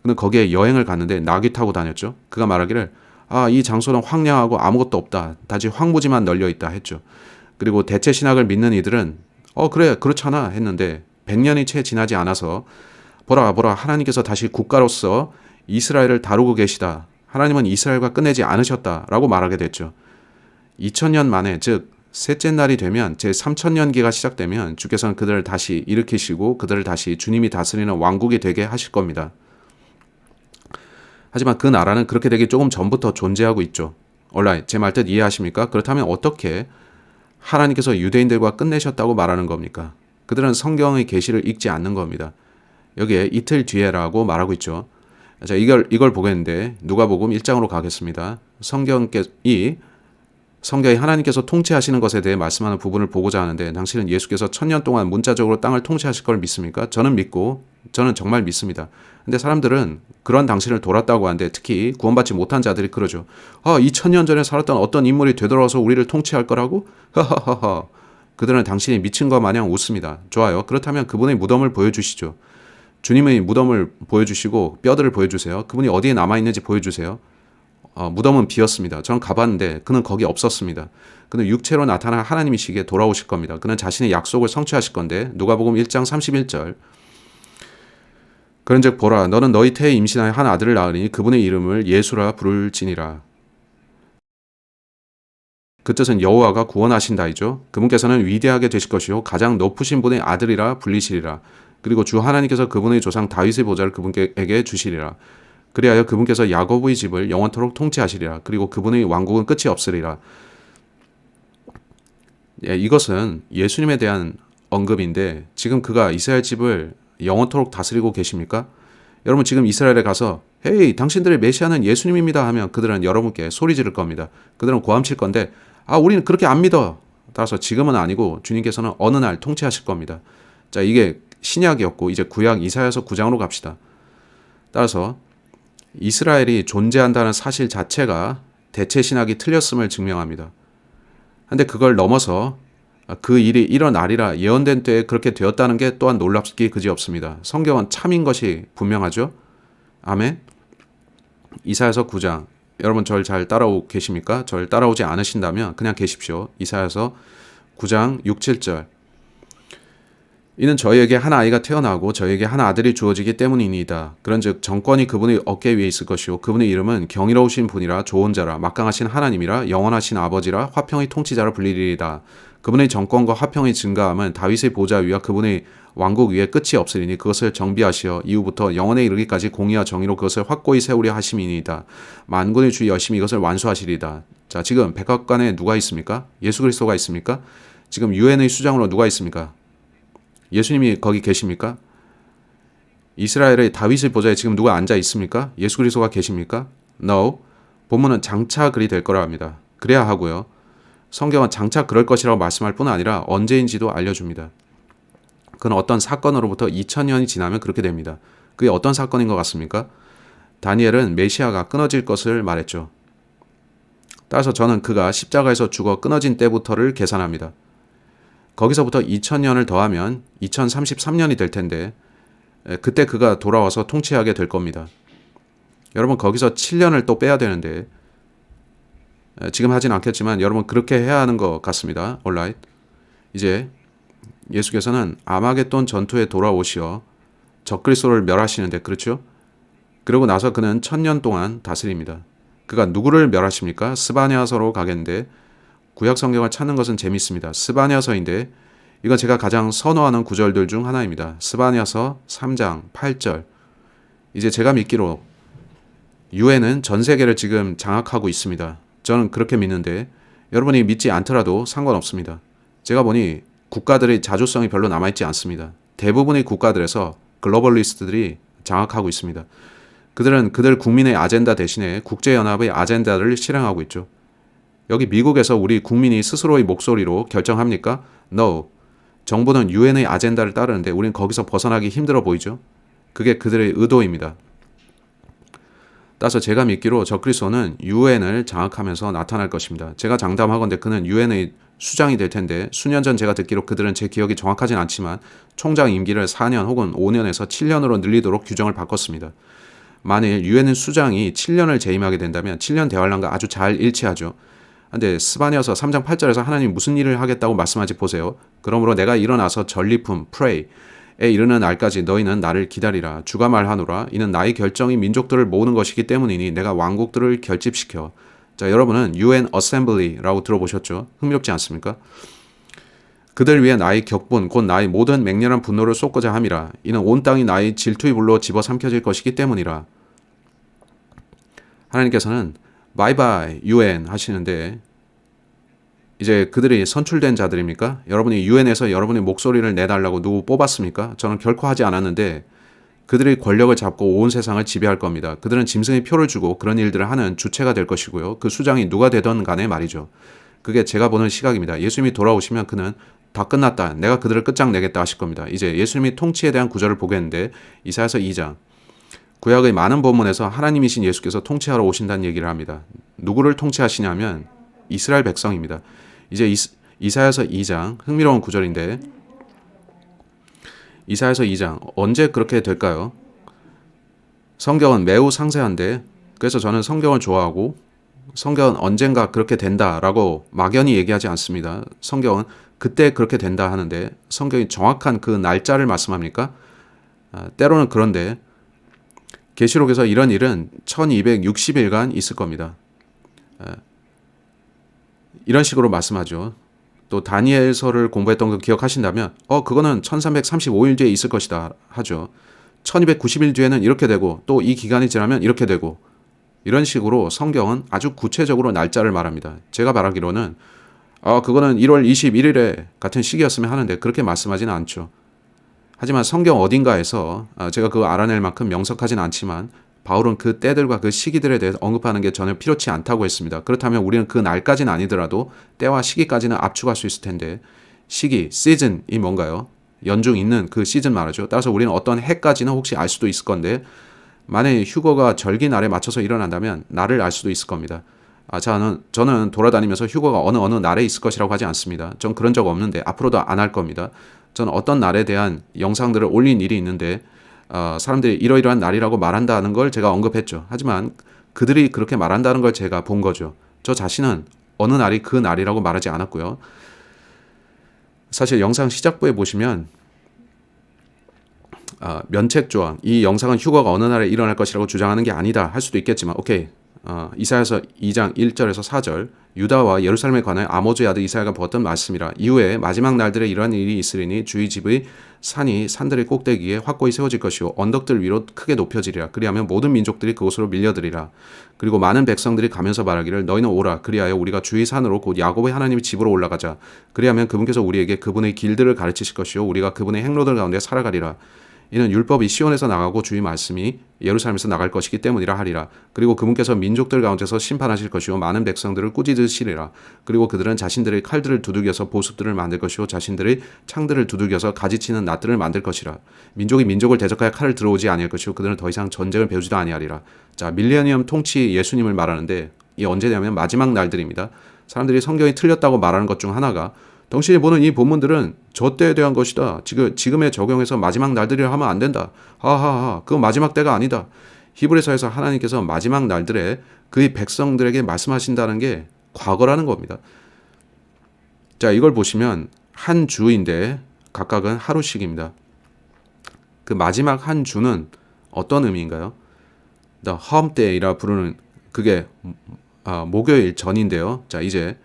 그는 거기에 여행을 갔는데 나귀 타고 다녔죠. 그가 말하기를 이 장소는 황량하고 아무것도 없다. 단지 황무지만 널려있다 했죠. 그리고 대체신학을 믿는 이들은 그래 그렇잖아 했는데 100년이 채 지나지 않아서 보라 하나님께서 다시 국가로서 이스라엘을 다루고 계시다. 하나님은 이스라엘과 끝내지 않으셨다라고 말하게 됐죠. 2000년 만에 즉 셋째 날이 되면 제3000년기가 시작되면 주께서는 그들을 다시 일으키시고 그들을 다시 주님이 다스리는 왕국이 되게 하실 겁니다. 하지만 그 나라는 그렇게 되기 조금 전부터 존재하고 있죠. 온라인 제 말 뜻 이해하십니까? 그렇다면 어떻게 하나님께서 유대인들과 끝내셨다고 말하는 겁니까? 그들은 성경의 계시를 읽지 않는 겁니다. 여기에 이틀 뒤에라고 말하고 있죠. 자, 이걸 보겠는데 누가복음 1장으로 가겠습니다. 성경이 하나님께서 통치하시는 것에 대해 말씀하는 부분을 보고자 하는데 당신은 예수께서 1000년 동안 문자적으로 땅을 통치하실 걸 믿습니까? 저는 믿고 저는 정말 믿습니다. 근데 사람들은 그런 당신을 돌았다고 하는데 특히 구원받지 못한 자들이 그러죠. 2000년 전에 살았던 어떤 인물이 되돌아와서 우리를 통치할 거라고? 하하하하. 그들은 당신이 미친 것 마냥 웃습니다. 좋아요. 그렇다면 그분의 무덤을 보여주시죠. 주님의 무덤을 보여주시고 뼈들을 보여주세요. 그분이 어디에 남아있는지 보여주세요. 무덤은 비었습니다. 저는 가봤는데 그는 거기 없었습니다. 그는 육체로 나타난 하나님이시기에 돌아오실 겁니다. 그는 자신의 약속을 성취하실 건데 누가복음 1장 31절 그런즉 보라 너는 너희 태에 임신하여 한 아들을 낳으리니 그분의 이름을 예수라 부를지니라. 그 뜻은 여호와가 구원하신다이죠. 그분께서는 위대하게 되실 것이요 가장 높으신 분의 아들이라 불리시리라. 그리고 주 하나님께서 그분의 조상 다윗의 보좌를 그분에게 주시리라. 그리하여 그분께서 야곱의 집을 영원토록 통치하시리라. 그리고 그분의 왕국은 끝이 없으리라. 이것은 예수님에 대한 언급인데 지금 그가 이스라엘 집을 영원토록 다스리고 계십니까? 여러분 지금 이스라엘에 가서 헤이 당신들의 메시아는 예수님입니다 하면 그들은 여러분께 소리 지를 겁니다. 그들은 고함칠 건데 우리는 그렇게 안 믿어. 따라서 지금은 아니고 주님께서는 어느 날 통치하실 겁니다. 자, 이게 신약이었고 이제 구약 이사야서 9장으로 갑시다. 따라서 이스라엘이 존재한다는 사실 자체가 대체 신학이 틀렸음을 증명합니다. 근데 그걸 넘어서 그 일이 일어나리라 예언된 때에 그렇게 되었다는 게 또한 놀랍기 그지없습니다. 성경은 참인 것이 분명하죠. 아멘. 이사야서 9장. 여러분 절 잘 따라오고 계십니까? 절 따라오지 않으신다면 그냥 계십시오. 이사야서 9장 6, 7절. 이는 저희에게 한 아이가 태어나고 저희에게 한 아들이 주어지기 때문이니이다. 그런즉 정권이 그분의 어깨 위에 있을 것이요 그분의 이름은 경이로우신 분이라 좋은 자라 막강하신 하나님이라 영원하신 아버지라 화평의 통치자라 불리리이다. 그분의 정권과 화평의 증가함은 다윗의 보좌 위와 그분의 왕국 위에 끝이 없으리니 그것을 정비하시어 이후부터 영원에 이르기까지 공의와 정의로 그것을 확고히 세우려 하심이니이다. 만군의 주 여심이 이것을 완수하시리이다. 자, 지금 백악관에 누가 있습니까? 예수 그리스도가 있습니까? 지금 유엔의 수장으로 누가 있습니까? 예수님이 거기 계십니까? 이스라엘의 다윗의 보좌에 지금 누가 앉아 있습니까? 예수 그리스도가 계십니까? No. 본문은 장차 그리 될 거라 합니다. 그래야 하고요. 성경은 장차 그럴 것이라고 말씀할 뿐 아니라 언제인지도 알려줍니다. 그건 어떤 사건으로부터 2000년이 지나면 그렇게 됩니다. 그게 어떤 사건인 것 같습니까? 다니엘은 메시아가 끊어질 것을 말했죠. 따라서 저는 그가 십자가에서 죽어 끊어진 때부터를 계산합니다. 거기서부터 2000년을 더하면 2033년이 될 텐데 그때 그가 돌아와서 통치하게 될 겁니다. 여러분 거기서 7년을 또 빼야 되는데 지금 하진 않겠지만 여러분 그렇게 해야 하는 것 같습니다. alright. 이제 예수께서는 아마겟돈 전투에 돌아오시어 적그리스도를 멸하시는데 그렇죠? 그러고 나서 그는 1000년 동안 다스립니다. 그가 누구를 멸하십니까? 스바냐서로 가겠는데 구약 성경을 찾는 것은 재밌습니다. 스바냐서인데 이건 제가 가장 선호하는 구절들 중 하나입니다. 스바냐서 3장 8절. 이제 제가 믿기로 유엔은 전 세계를 지금 장악하고 있습니다. 저는 그렇게 믿는데 여러분이 믿지 않더라도 상관없습니다. 제가 보니 국가들의 자주성이 별로 남아있지 않습니다. 대부분의 국가들에서 글로벌리스트들이 장악하고 있습니다. 그들은 그들 국민의 아젠다 대신에 국제연합의 아젠다를 실행하고 있죠. 여기 미국에서 우리 국민이 스스로의 목소리로 결정합니까? No. 정부는 유엔의 아젠다를 따르는데 우린 거기서 벗어나기 힘들어 보이죠? 그게 그들의 의도입니다. 따라서 제가 믿기로 적그리스도는 유엔을 장악하면서 나타날 것입니다. 제가 장담하건대 그는 유엔의 수장이 될 텐데 수년 전 제가 듣기로 그들은 제 기억이 정확하진 않지만 총장 임기를 4년 혹은 5년에서 7년으로 늘리도록 규정을 바꿨습니다. 만일 유엔 수장이 7년을 재임하게 된다면 7년 대환란과 아주 잘 일치하죠. 근데 스바냐서 3장 8절에서 하나님이 무슨 일을 하겠다고 말씀하지 보세요. 그러므로 내가 일어나서 전리품 pray에 이르는 날까지 너희는 나를 기다리라. 주가 말하노라. 이는 나의 결정이 민족들을 모으는 것이기 때문이니 내가 왕국들을 결집시켜. 자, 여러분은 UN Assembly라고 들어보셨죠? 흥미롭지 않습니까? 그들 위해 나의 격분 곧 나의 모든 맹렬한 분노를 쏟고자 함이라. 이는 온 땅이 나의 질투의 불로 집어삼켜질 것이기 때문이라. 하나님께서는 바이바이 UN 하시는데 이제 그들이 선출된 자들입니까? 여러분이 유엔에서 여러분의 목소리를 내달라고 누구 뽑았습니까? 저는 결코 하지 않았는데 그들의 권력을 잡고 온 세상을 지배할 겁니다. 그들은 짐승의 표를 주고 그런 일들을 하는 주체가 될 것이고요. 그 수장이 누가 되던 간에 말이죠. 그게 제가 보는 시각입니다. 예수님이 돌아오시면 그는 다 끝났다. 내가 그들을 끝장내겠다 하실 겁니다. 이제 예수님이 통치에 대한 구절을 보겠는데 이사야서 2장. 구약의 많은 본문에서 하나님이신 예수께서 통치하러 오신다는 얘기를 합니다. 누구를 통치하시냐면 이스라엘 백성입니다. 이제 이사야서 2장 흥미로운 구절인데 이사야서 2장 언제 그렇게 될까요? 성경은 매우 상세한데 그래서 저는 성경을 좋아하고 성경은 언젠가 그렇게 된다라고 막연히 얘기하지 않습니다. 성경은 그때 그렇게 된다 하는데 성경이 정확한 그 날짜를 말씀합니까? 때로는 그런데 계시록에서 이런 일은 1260일간 있을 겁니다. 이런 식으로 말씀하죠. 또 다니엘서를 공부했던 거 기억하신다면 그거는 1335일 뒤에 있을 것이다 하죠. 1290일 뒤에는 이렇게 되고 또 이 기간이 지나면 이렇게 되고 이런 식으로 성경은 아주 구체적으로 날짜를 말합니다. 제가 말하기로는 그거는 1월 21일에 같은 시기였으면 하는데 그렇게 말씀하지는 않죠. 하지만 성경 어딘가에서 제가 그거 알아낼 만큼 명석하진 않지만 바울은 그 때들과 그 시기들에 대해서 언급하는 게 전혀 필요치 않다고 했습니다. 그렇다면 우리는 그 날까지는 아니더라도 때와 시기까지는 압축할 수 있을 텐데 시기, 시즌이 뭔가요? 연중 있는 그 시즌 말하죠. 따라서 우리는 어떤 해까지는 혹시 알 수도 있을 건데 만약에 휴거가 절기 날에 맞춰서 일어난다면 날을 알 수도 있을 겁니다. 저는 돌아다니면서 휴거가 어느 날에 있을 것이라고 하지 않습니다. 전 그런 적 없는데 앞으로도 안 할 겁니다. 저는 어떤 날에 대한 영상들을 올린 일이 있는데 사람들이 이러이러한 날이라고 말한다는 걸 제가 언급했죠. 하지만 그들이 그렇게 말한다는 걸 제가 본 거죠. 저 자신은 어느 날이 그 날이라고 말하지 않았고요. 사실 영상 시작부에 보시면 면책 조항, 이 영상은 휴거가 어느 날에 일어날 것이라고 주장하는 게 아니다 할 수도 있겠지만 오케이. 이사야서 2장 1절에서 4절 유다와 예루살렘에 관하여 아모즈의 아들 이사야가 보았던 말씀이라. 이후에 마지막 날들에 이러한 일이 있으리니 주의 집의 산이 산들의 꼭대기에 확고히 세워질 것이요 언덕들 위로 크게 높여지리라. 그리하면 모든 민족들이 그곳으로 밀려들이라. 그리고 많은 백성들이 가면서 말하기를 너희는 오라. 그리하여 우리가 주의 산으로 곧 야곱의 하나님의 집으로 올라가자. 그리하면 그분께서 우리에게 그분의 길들을 가르치실 것이요 우리가 그분의 행로들 가운데 살아가리라. 이는 율법이 시온에서 나가고 주의 말씀이 예루살렘에서 나갈 것이기 때문이라 하리라. 그리고 그분께서 민족들 가운데서 심판하실 것이요 많은 백성들을 꾸짖으시리라. 그리고 그들은 자신들의 칼들을 두들겨서 보습들을 만들 것이요 자신들의 창들을 두들겨서 가지치는 낫들을 만들 것이라. 민족이 민족을 대적하여 칼을 들어오지 아니할 것이요 그들은 더 이상 전쟁을 배우지도 아니하리라. 자, 밀레니엄 통치 예수님을 말하는데 이 언제냐면 마지막 날들입니다. 사람들이 성경이 틀렸다고 말하는 것 중 하나가 당신이 보는 이 본문들은 저 때에 대한 것이다. 지금에 적용해서 마지막 날들이라 하면 안 된다. 하하하. 그건 마지막 때가 아니다. 히브리서에서 하나님께서 마지막 날들에 그의 백성들에게 말씀하신다는 게 과거라는 겁니다. 자, 이걸 보시면 한 주인데 각각은 하루씩입니다. 그 마지막 한 주는 어떤 의미인가요? The Hump Day라 부르는 그게 목요일 전인데요. 자, 이제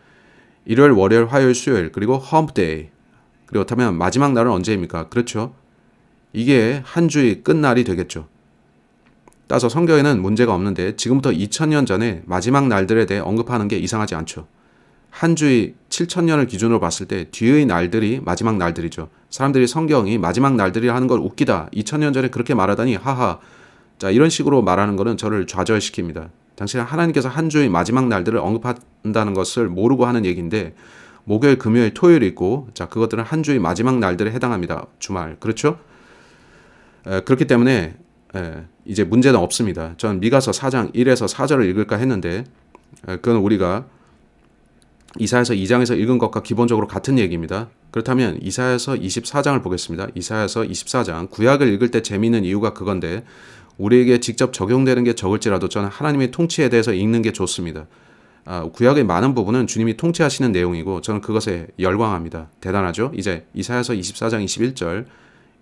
일요일, 월요일, 화요일, 수요일 그리고 험프데이 그렇다면 마지막 날은 언제입니까? 그렇죠. 이게 한 주의 끝날이 되겠죠. 따라서 성경에는 문제가 없는데 지금부터 2000년 전에 마지막 날들에 대해 언급하는 게 이상하지 않죠. 한 주의 7000년을 기준으로 봤을 때 뒤의 날들이 마지막 날들이죠. 사람들이 성경이 마지막 날들이라 하는 걸 웃기다. 2000년 전에 그렇게 말하다니 하하. 자, 이런 식으로 말하는 것은 저를 좌절시킵니다. 당신은 하나님께서 한 주의 마지막 날들을 언급한다는 것을 모르고 하는 얘기인데 목요일, 금요일, 토요일이 있고 자, 그것들은 한 주의 마지막 날들에 해당합니다. 주말. 그렇죠? 그렇기 때문에 이제 문제는 없습니다. 저는 미가서 4장 1에서 4절을 읽을까 했는데 그건 우리가 이사야서 2장에서 읽은 것과 기본적으로 같은 얘기입니다. 그렇다면 이사야서 24장을 보겠습니다. 이사야서 24장 구약을 읽을 때 재미있는 이유가 그건데 우리에게 직접 적용되는 게 적을지라도 저는 하나님의 통치에 대해서 읽는 게 좋습니다. 구약의 많은 부분은 주님이 통치하시는 내용이고 저는 그것에 열광합니다. 대단하죠? 이제 이사야서 24장 21절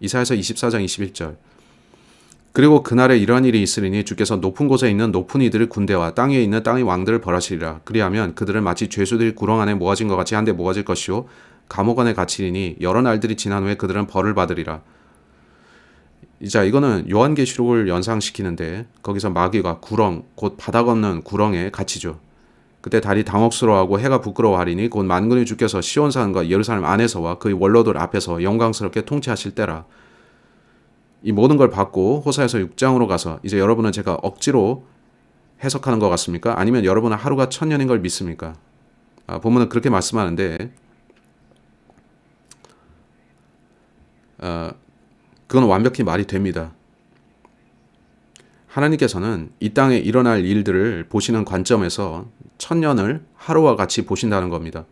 이사야서 24장 21절 그리고 그날에 이러한 일이 있으리니 주께서 높은 곳에 있는 높은 이들의 군대와 땅 위에 있는 땅의 왕들을 벌하시리라. 그리하면 그들은 마치 죄수들이 구렁 안에 모아진 것 같이 한데 모아질 것이요 감옥 안에 갇히리니 여러 날들이 지난 후에 그들은 벌을 받으리라. 자, 이거는 요한계시록을 연상시키는데 거기서 마귀가 구렁, 곧 바닥 없는 구렁에 갇히죠. 그때 달이 당혹스러워하고 해가 부끄러워하리니 곧 만군의 주께서 시온산과 예루살렘 안에서와 그의 원로들 앞에서 영광스럽게 통치하실 때라. 이 모든 걸 받고 호사에서 6장으로 가서 이제 여러분은 제가 억지로 해석하는 것 같습니까? 아니면 여러분은 하루가 1000년인 걸 믿습니까? 본문은 그렇게 말씀하는데 그건 완벽히 말이 됩니다. 하나님께서는 이 땅에 일어날 일들을 보시는 관점에서 1000년을 하루와 같이 보신다는 겁니다.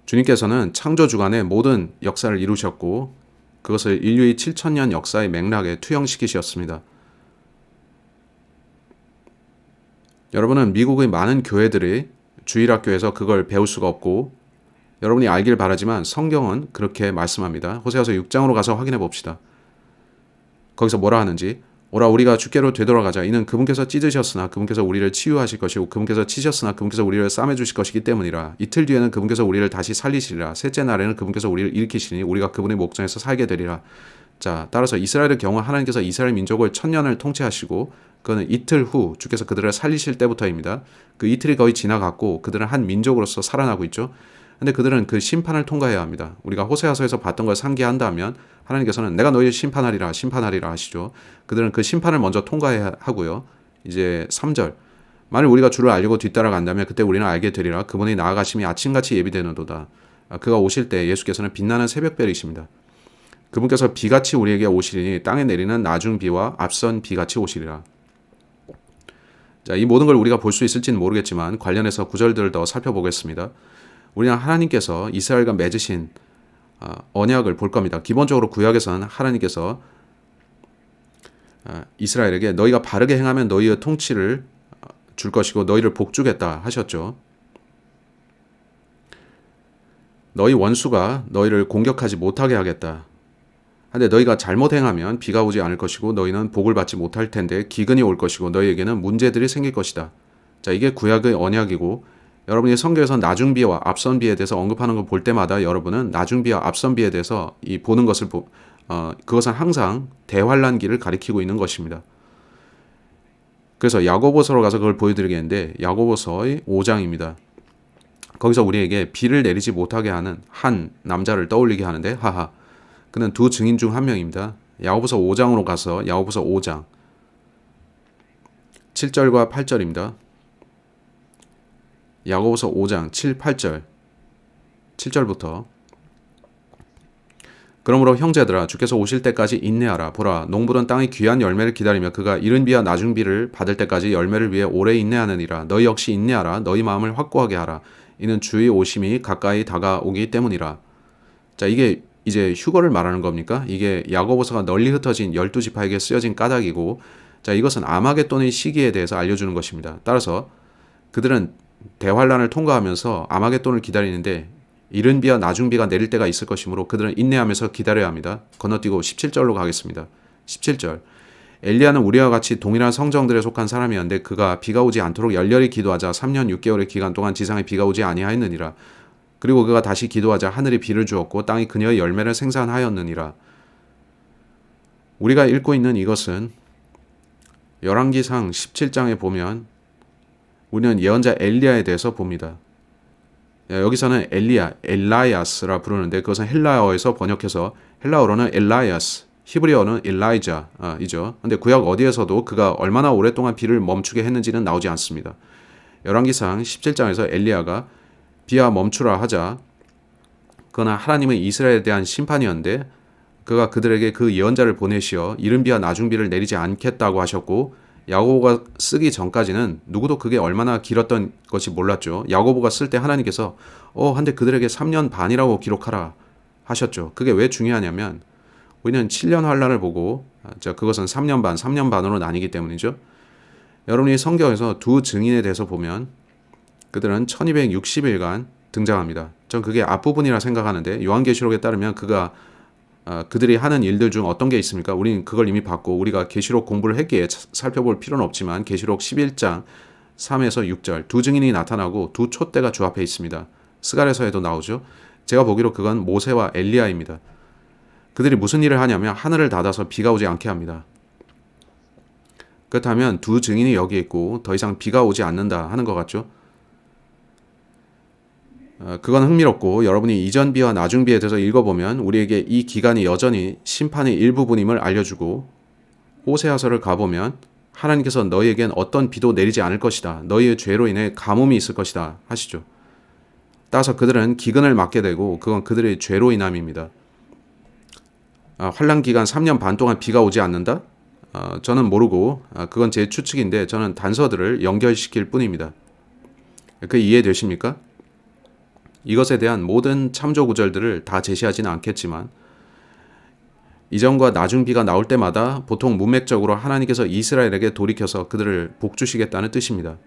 주님께서는 창조 주간에 모든 역사를 이루셨고 그것을 인류의 7000년 역사의 맥락에 투영시키셨습니다. 여러분은 미국의 많은 교회들이 주일학교에서 그걸 배울 수가 없고 여러분이 알길 바라지만 성경은 그렇게 말씀합니다. 호세아서 6장으로 가서 확인해 봅시다. 거기서 뭐라 하는지 오라 우리가 주께로 되돌아가자. 이는 그분께서 찢으셨으나 그분께서 우리를 치유하실 것이고 그분께서 치셨으나 그분께서 우리를 싸매주실 것이기 때문이라. 이틀 뒤에는 그분께서 우리를 다시 살리시리라. 셋째 날에는 그분께서 우리를 일으키시니 우리가 그분의 목전에서 살게 되리라. 자, 따라서 이스라엘의 경우 하나님께서 이스라엘 민족을 1000년을 통치하시고 그거는 이틀 후 주께서 그들을 살리실 때부터입니다. 그 이틀이 거의 지나갔고 그들은 한 민족으로서 살아나고 있죠. 근데 그들은 그 심판을 통과해야 합니다. 우리가 호세아서에서 봤던 걸 상기한다면 하나님께서는 내가 너희를 심판하리라 하시죠. 그들은 그 심판을 먼저 통과해야 하고요. 이제 3절 만일 우리가 주를 알고 뒤따라간다면 그때 우리는 알게 되리라. 그분의 나아가심이 아침같이 예비되는도다. 그가 오실 때 예수께서는 빛나는 새벽별이십니다. 그분께서 비같이 우리에게 오시리니 땅에 내리는 나중 비와 앞선 비같이 오시리라. 자, 이 모든 걸 우리가 볼 수 있을지는 모르겠지만 관련해서 구절들을 더 살펴보겠습니다. 우리는 하나님께서 이스라엘과 맺으신 언약을 볼 겁니다. 기본적으로 구약에서는 하나님께서 이스라엘에게 너희가 바르게 행하면 너희의 통치를 줄 것이고 너희를 복주겠다 하셨죠. 너희 원수가 너희를 공격하지 못하게 하겠다. 근데 너희가 잘못 행하면 비가 오지 않을 것이고 너희는 복을 받지 못할 텐데 기근이 올 것이고 너희에게는 문제들이 생길 것이다. 자, 이게 구약의 언약이고 여러분이 성경에서 나중비와 앞선비에 대해서 언급하는 걸 볼 때마다 여러분은 나중비와 앞선비에 대해서 이 보는 것을 그것은 항상 대환란기를 가리키고 있는 것입니다. 그래서 야고보서로 가서 그걸 보여드리겠는데 야고보서의 5장입니다. 거기서 우리에게 비를 내리지 못하게 하는 한 남자를 떠올리게 하는데 하하 그는 두 증인 중 한 명입니다. 야고보서 5장으로 가서 야고보서 5장 7절과 8절입니다. 야고보서 5장 7, 8절 7절부터 그러므로 형제들아 주께서 오실 때까지 인내하라. 보라 농부는 땅의 귀한 열매를 기다리며 그가 이른 비와 낮은 비를 받을 때까지 열매를 위해 오래 인내하느니라. 너희 역시 인내하라. 너희 마음을 확고하게 하라. 이는 주의 오심이 가까이 다가오기 때문이라. 자, 이게 이제 휴거를 말하는 겁니까? 이게 야고보서가 널리 흩어진 12지파에게 쓰여진 까닭이고 자, 이것은 아마겟돈의 시기에 대해서 알려주는 것입니다. 따라서 그들은 대환란을 통과하면서 아마겟돈을 기다리는데 이른 비와 낮은 비가 내릴 때가 있을 것이므로 그들은 인내하면서 기다려야 합니다. 건너뛰고 17절로 가겠습니다. 17절 엘리야는 우리와 같이 동일한 성정들에 속한 사람이었는데 그가 비가 오지 않도록 열렬히 기도하자 3년 6개월의 기간 동안 지상에 비가 오지 아니하였느니라. 그리고 그가 다시 기도하자 하늘이 비를 주었고 땅이 그녀의 열매를 생산하였느니라. 우리가 읽고 있는 이것은 열왕기상 17장에 보면 우리는 예언자 엘리야에 대해서 봅니다. 여기서는 엘라야스라 부르는데 그것은 헬라어에서 번역해서 헬라어로는 엘라야스, 히브리어는 엘라이자이죠. 근데 구약 어디에서도 그가 얼마나 오랫동안 비를 멈추게 했는지는 나오지 않습니다. 열왕기상 17장에서 엘리야가 비와 멈추라 하자 그러나 하나님은 이스라엘에 대한 심판이었는데 그가 그들에게 그 예언자를 보내시어 이른 비와 낮은 비를 내리지 않겠다고 하셨고 야고보가 쓰기 전까지는 누구도 그게 얼마나 길었던 것이 몰랐죠. 야고보가 쓸 때 하나님께서 한데 그들에게 3년 반이라고 기록하라 하셨죠. 그게 왜 중요하냐면 우리는 7년 환란을 보고 그것은 3년 반으로 나뉘기 때문이죠. 여러분이 성경에서 두 증인에 대해서 보면 그들은 1260일간 등장합니다. 전 그게 앞부분이라 생각하는데 요한계시록에 따르면 그들이 하는 일들 중 어떤 게 있습니까? 우리는 그걸 이미 봤고 우리가 계시록 공부를 했기에 살펴볼 필요는 없지만 계시록 11장 3에서 6절 두 증인이 나타나고 두 촛대가 주 앞에 있습니다. 스가랴서에도 나오죠. 제가 보기로 그건 모세와 엘리야입니다. 그들이 무슨 일을 하냐면 하늘을 닫아서 비가 오지 않게 합니다. 그렇다면 두 증인이 여기 있고 더 이상 비가 오지 않는다 하는 것 같죠. 그건 흥미롭고 여러분이 이전 비와 나중 비에 대해서 읽어보면 우리에게 이 기간이 여전히 심판의 일부분임을 알려주고 호세아서를 가보면 하나님께서 너희에겐 어떤 비도 내리지 않을 것이다. 너희의 죄로 인해 가뭄이 있을 것이다 하시죠. 따라서 그들은 기근을 맞게 되고 그건 그들의 죄로 인함입니다. 환란 기간 3년 반 동안 비가 오지 않는다? 저는 모르고 그건 제 추측인데 저는 단서들을 연결시킬 뿐입니다. 그 이해되십니까? 이것에 대한 모든 참조 구절들을 다 제시하지는 않겠지만 이전과 나중 비가 나올 때마다 보통 문맥적으로 하나님께서 이스라엘에게 돌이켜서 그들을 복주시겠다는 뜻입니다.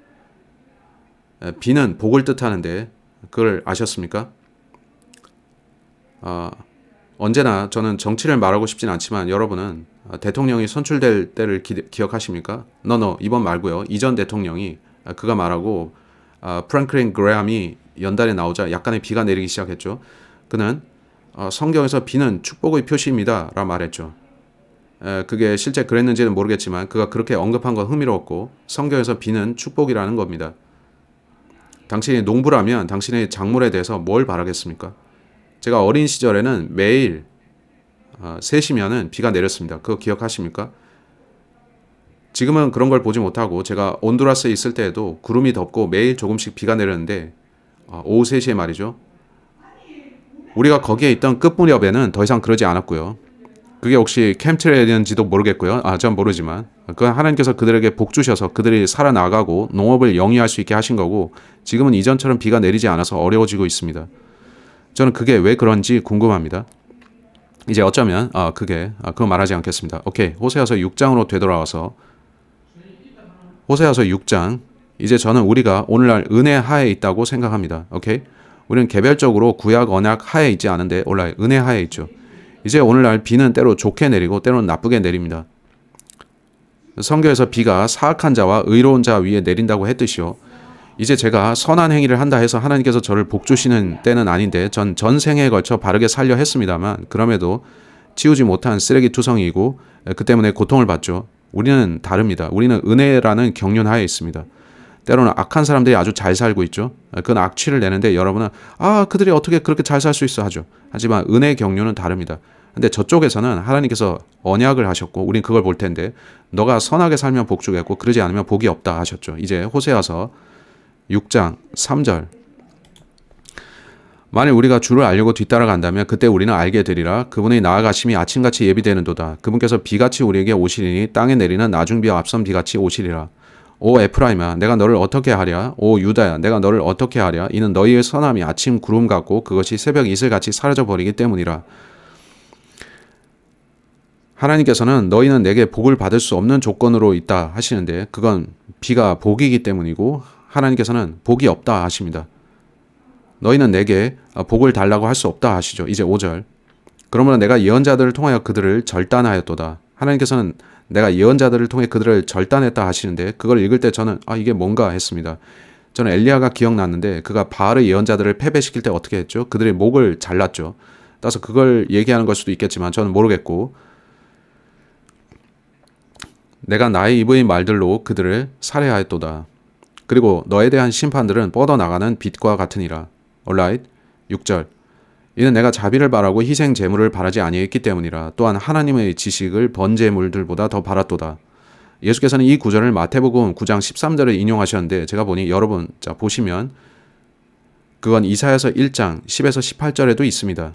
비는 복을 뜻하는데 그걸 아셨습니까? 언제나 저는 정치를 말하고 싶진 않지만 여러분은 대통령이 선출될 때를 기억하십니까? 이번 말고요. 이전 대통령이 그가 말하고 프랭클린 그레함이 연단에 나오자 약간의 비가 내리기 시작했죠. 그는 성경에서 비는 축복의 표시입니다 라 말했죠. 그게 실제 그랬는지는 모르겠지만 그가 그렇게 언급한 건 흥미로웠고 성경에서 비는 축복이라는 겁니다. 당신이 농부라면 당신의 작물에 대해서 뭘 바라겠습니까? 제가 어린 시절에는 매일 3시면은 비가 내렸습니다. 그거 기억하십니까? 지금은 그런 걸 보지 못하고 제가 온두라스에 있을 때에도 구름이 덮고 매일 조금씩 비가 내렸는데 오후 3시에 말이죠. 우리가 거기에 있던 끝 무렵에는 더 이상 그러지 않았고요. 그게 혹시 캠트레일인지도 모르겠고요. 전 모르지만 그건 하나님께서 그들에게 복 주셔서 그들이 살아나가고 농업을 영위할 수 있게 하신 거고 지금은 이전처럼 비가 내리지 않아서 어려워지고 있습니다. 저는 그게 왜 그런지 궁금합니다. 이제 어쩌면 그거 말하지 않겠습니다. 오케이, 호세아서 6장으로 되돌아와서 호세아서 6장. 이제 저는 우리가 오늘날 은혜 하에 있다고 생각합니다. 오케이, 우리는 개별적으로 구약 언약 하에 있지 않은데 오늘날 은혜 하에 있죠. 이제 오늘날 비는 때로 좋게 내리고 때로는 나쁘게 내립니다. 성경에서 비가 사악한 자와 의로운 자 위에 내린다고 했듯이요. 이제 제가 선한 행위를 한다 해서 하나님께서 저를 복 주시는 때는 아닌데 전 전생에 걸쳐 바르게 살려 했습니다만 그럼에도 치우지 못한 쓰레기 투성이고 그 때문에 고통을 받죠. 우리는 다릅니다. 우리는 은혜라는 경륜 하에 있습니다. 때로는 악한 사람들이 아주 잘 살고 있죠. 그건 악취를 내는데 여러분은 그들이 어떻게 그렇게 잘 살 수 있어 하죠. 하지만 은혜의 경륜은 다릅니다. 근데 저쪽에서는 하나님께서 언약을 하셨고 우린 그걸 볼 텐데 너가 선하게 살면 복 주겠고 그러지 않으면 복이 없다 하셨죠. 이제 호세아서 6장 3절. 만일 우리가 주를 알려고 뒤따라간다면 그때 우리는 알게 되리라. 그분의 나아가심이 아침같이 예비되는도다. 그분께서 비같이 우리에게 오시리니 땅에 내리는 나중비와 앞선 비같이 오시리라. 오 에프라임아 내가 너를 어떻게 하랴. 오 유다야 내가 너를 어떻게 하랴. 이는 너희의 선함이 아침 구름 같고 그것이 새벽 이슬같이 사라져 버리기 때문이라. 하나님께서는 너희는 내게 복을 받을 수 없는 조건으로 있다 하시는데 그건 비가 복이기 때문이고 하나님께서는 복이 없다 하십니다. 너희는 내게 복을 달라고 할 수 없다 하시죠. 이제 5절. 그러므로 내가 예언자들을 통하여 그들을 절단하였도다. 하나님께서는 내가 예언자들을 통해 그들을 절단했다 하시는데 그걸 읽을 때 저는 이게 뭔가 했습니다. 저는 엘리야가 기억났는데 그가 바알의 예언자들을 패배시킬 때 어떻게 했죠? 그들의 목을 잘랐죠. 따라서 그걸 얘기하는 걸 수도 있겠지만 저는 모르겠고 내가 나의 입의 말들로 그들을 살해하였도다. 그리고 너에 대한 심판들은 뻗어나가는 빛과 같으니라. alright? 6절. 이는 내가 자비를 바라고 희생 제물을 바라지 아니했기 때문이라. 또한 하나님의 지식을 번제물들보다 더 바랐도다. 예수께서는 이 구절을 마태복음 9장 13절에 인용하셨는데 제가 보니 여러분 보시면 그건 이사야서 1장 10에서 18절에도 있습니다.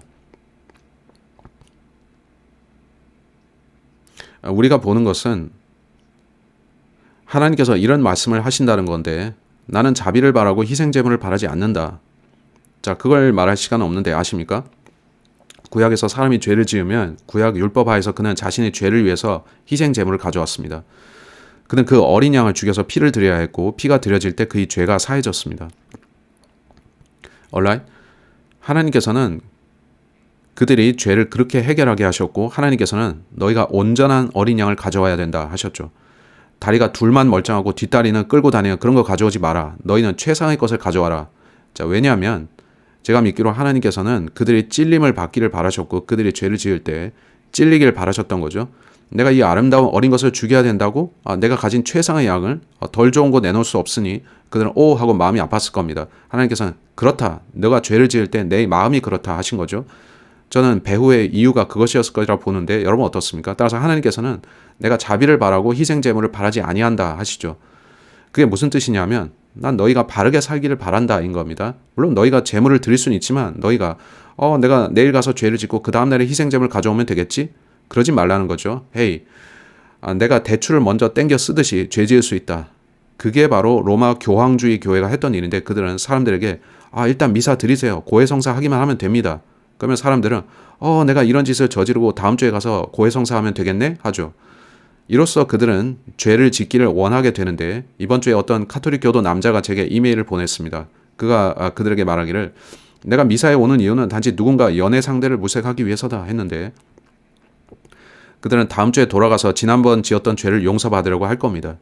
우리가 보는 것은 하나님께서 이런 말씀을 하신다는 건데 나는 자비를 바라고 희생 제물을 바라지 않는다. 자, 그걸 말할 시간은 없는데 아십니까? 구약에서 사람이 죄를 지으면 구약 율법하에서 그는 자신의 죄를 위해서 희생 제물을 가져왔습니다. 그는 그 어린 양을 죽여서 피를 드려야 했고 피가 드려질 때 그의 죄가 사해졌습니다. alright? 하나님께서는 그들이 죄를 그렇게 해결하게 하셨고 하나님께서는 너희가 온전한 어린 양을 가져와야 된다 하셨죠. 다리가 둘만 멀쩡하고 뒷다리는 끌고 다니는 그런 거 가져오지 마라. 너희는 최상의 것을 가져와라. 자, 왜냐하면 제가 믿기로 하나님께서는 그들이 찔림을 받기를 바라셨고 그들이 죄를 지을 때 찔리기를 바라셨던 거죠. 내가 이 아름다운 어린 것을 죽여야 된다고? 내가 가진 최상의 양을 덜 좋은 거 내놓을 수 없으니 그들은 오 하고 마음이 아팠을 겁니다. 하나님께서는 그렇다. 너가 죄를 지을 때 내 마음이 그렇다 하신 거죠. 저는 배후의 이유가 그것이었을 거라 보는데 여러분 어떻습니까? 따라서 하나님께서는 내가 자비를 바라고 희생 제물을 바라지 아니한다 하시죠. 그게 무슨 뜻이냐면 난 너희가 바르게 살기를 바란다인 겁니다. 물론 너희가 제물을 드릴 수는 있지만 너희가 내가 내일 가서 죄를 짓고 그 다음날에 희생 제물을 가져오면 되겠지? 그러지 말라는 거죠. 헤이, 내가 대출을 먼저 땡겨 쓰듯이 죄 지을 수 있다. 그게 바로 로마 교황주의 교회가 했던 일인데 그들은 사람들에게 일단 미사 드리세요. 고해성사 하기만 하면 됩니다. 그러면 사람들은 내가 이런 짓을 저지르고 다음 주에 가서 고해성사하면 되겠네? 하죠. 이로써 그들은 죄를 짓기를 원하게 되는데 이번 주에 어떤 카톨릭 교도 남자가 제게 이메일을 보냈습니다. 그가 그들에게 말하기를 내가 미사에 오는 이유는 단지 누군가 연애 상대를 물색하기 위해서다 했는데 그들은 다음 주에 돌아가서 지난번 지었던 죄를 용서받으려고 할 겁니다.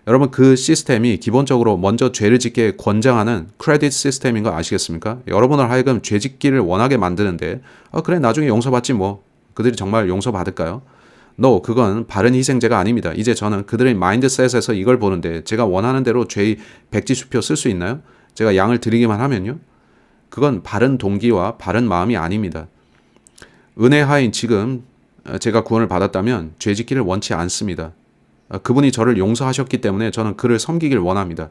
여러분 그 시스템이 기본적으로 먼저 죄를 짓게 권장하는 크레딧 시스템인 거 아시겠습니까? 여러분을 하여금 죄 짓기를 원하게 만드는데 그래 나중에 용서받지 뭐. 그들이 정말 용서받을까요? No, 그건 바른 희생제가 아닙니다. 이제 저는 그들의 마인드셋에서 이걸 보는데 제가 원하는 대로 죄의 백지수표 쓸 수 있나요? 제가 양을 드리기만 하면요? 그건 바른 동기와 바른 마음이 아닙니다. 은혜 하인 지금 제가 구원을 받았다면 죄 짓기를 원치 않습니다. 그분이 저를 용서하셨기 때문에 저는 그를 섬기길 원합니다.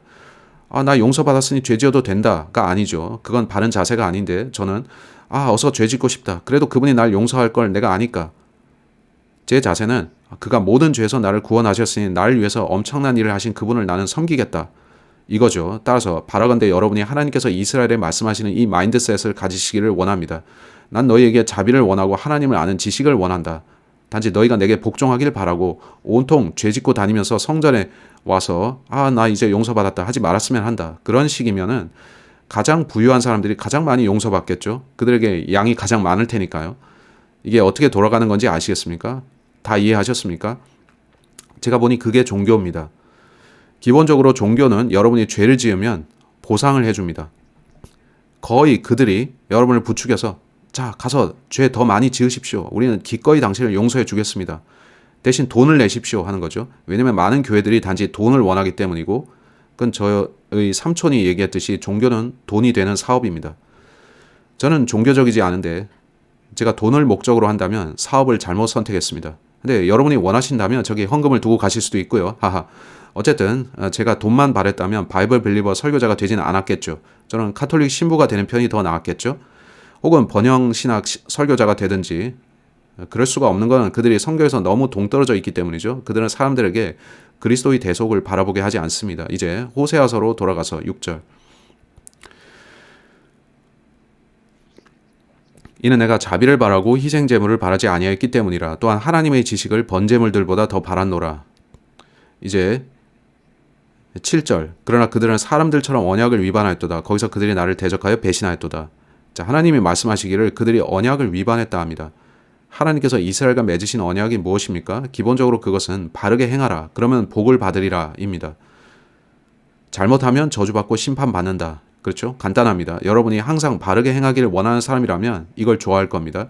나 용서받았으니 죄 지어도 된다가 아니죠. 그건 바른 자세가 아닌데 저는 어서 죄 짓고 싶다. 그래도 그분이 날 용서할 걸 내가 아니까. 제 자세는 그가 모든 죄에서 나를 구원하셨으니 나를 위해서 엄청난 일을 하신 그분을 나는 섬기겠다. 이거죠. 따라서 바라건대 여러분이 하나님께서 이스라엘에 말씀하시는 이 마인드셋을 가지시기를 원합니다. 난 너희에게 자비를 원하고 하나님을 아는 지식을 원한다. 단지 너희가 내게 복종하기를 바라고 온통 죄짓고 다니면서 성전에 와서 나 이제 용서받았다 하지 말았으면 한다. 그런 식이면은 가장 부유한 사람들이 가장 많이 용서받겠죠. 그들에게 양이 가장 많을 테니까요. 이게 어떻게 돌아가는 건지 아시겠습니까? 다 이해하셨습니까? 제가 보니 그게 종교입니다. 기본적으로 종교는 여러분이 죄를 지으면 보상을 해줍니다. 거의 그들이 여러분을 부추겨서 자 가서 죄 더 많이 지으십시오. 우리는 기꺼이 당신을 용서해 주겠습니다. 대신 돈을 내십시오 하는 거죠. 왜냐하면 많은 교회들이 단지 돈을 원하기 때문이고 그건 저의 삼촌이 얘기했듯이 종교는 돈이 되는 사업입니다. 저는 종교적이지 않은데 제가 돈을 목적으로 한다면 사업을 잘못 선택했습니다. 근데 여러분이 원하신다면 저기 헌금을 두고 가실 수도 있고요. 하하. 어쨌든 제가 돈만 바랬다면 바이블 빌리버 설교자가 되지는 않았겠죠. 저는 카톨릭 신부가 되는 편이 더 나았겠죠. 혹은 번영신학 설교자가 되든지. 그럴 수가 없는 건 그들이 성경에서 너무 동떨어져 있기 때문이죠. 그들은 사람들에게 그리스도의 대속을 바라보게 하지 않습니다. 이제 호세아서로 돌아가서 6절. 이는 내가 자비를 바라고 희생제물을 바라지 아니하였기 때문이라. 또한 하나님의 지식을 번제물들보다 더 바랐노라. 이제 7절. 그러나 그들은 사람들처럼 언약을 위반하였도다. 거기서 그들이 나를 대적하여 배신하였도다. 자, 하나님이 말씀하시기를 그들이 언약을 위반했다 합니다. 하나님께서 이스라엘과 맺으신 언약이 무엇입니까? 기본적으로 그것은 바르게 행하라. 그러면 복을 받으리라 입니다. 잘못하면 저주받고 심판받는다. 그렇죠? 간단합니다. 여러분이 항상 바르게 행하기를 원하는 사람이라면 이걸 좋아할 겁니다.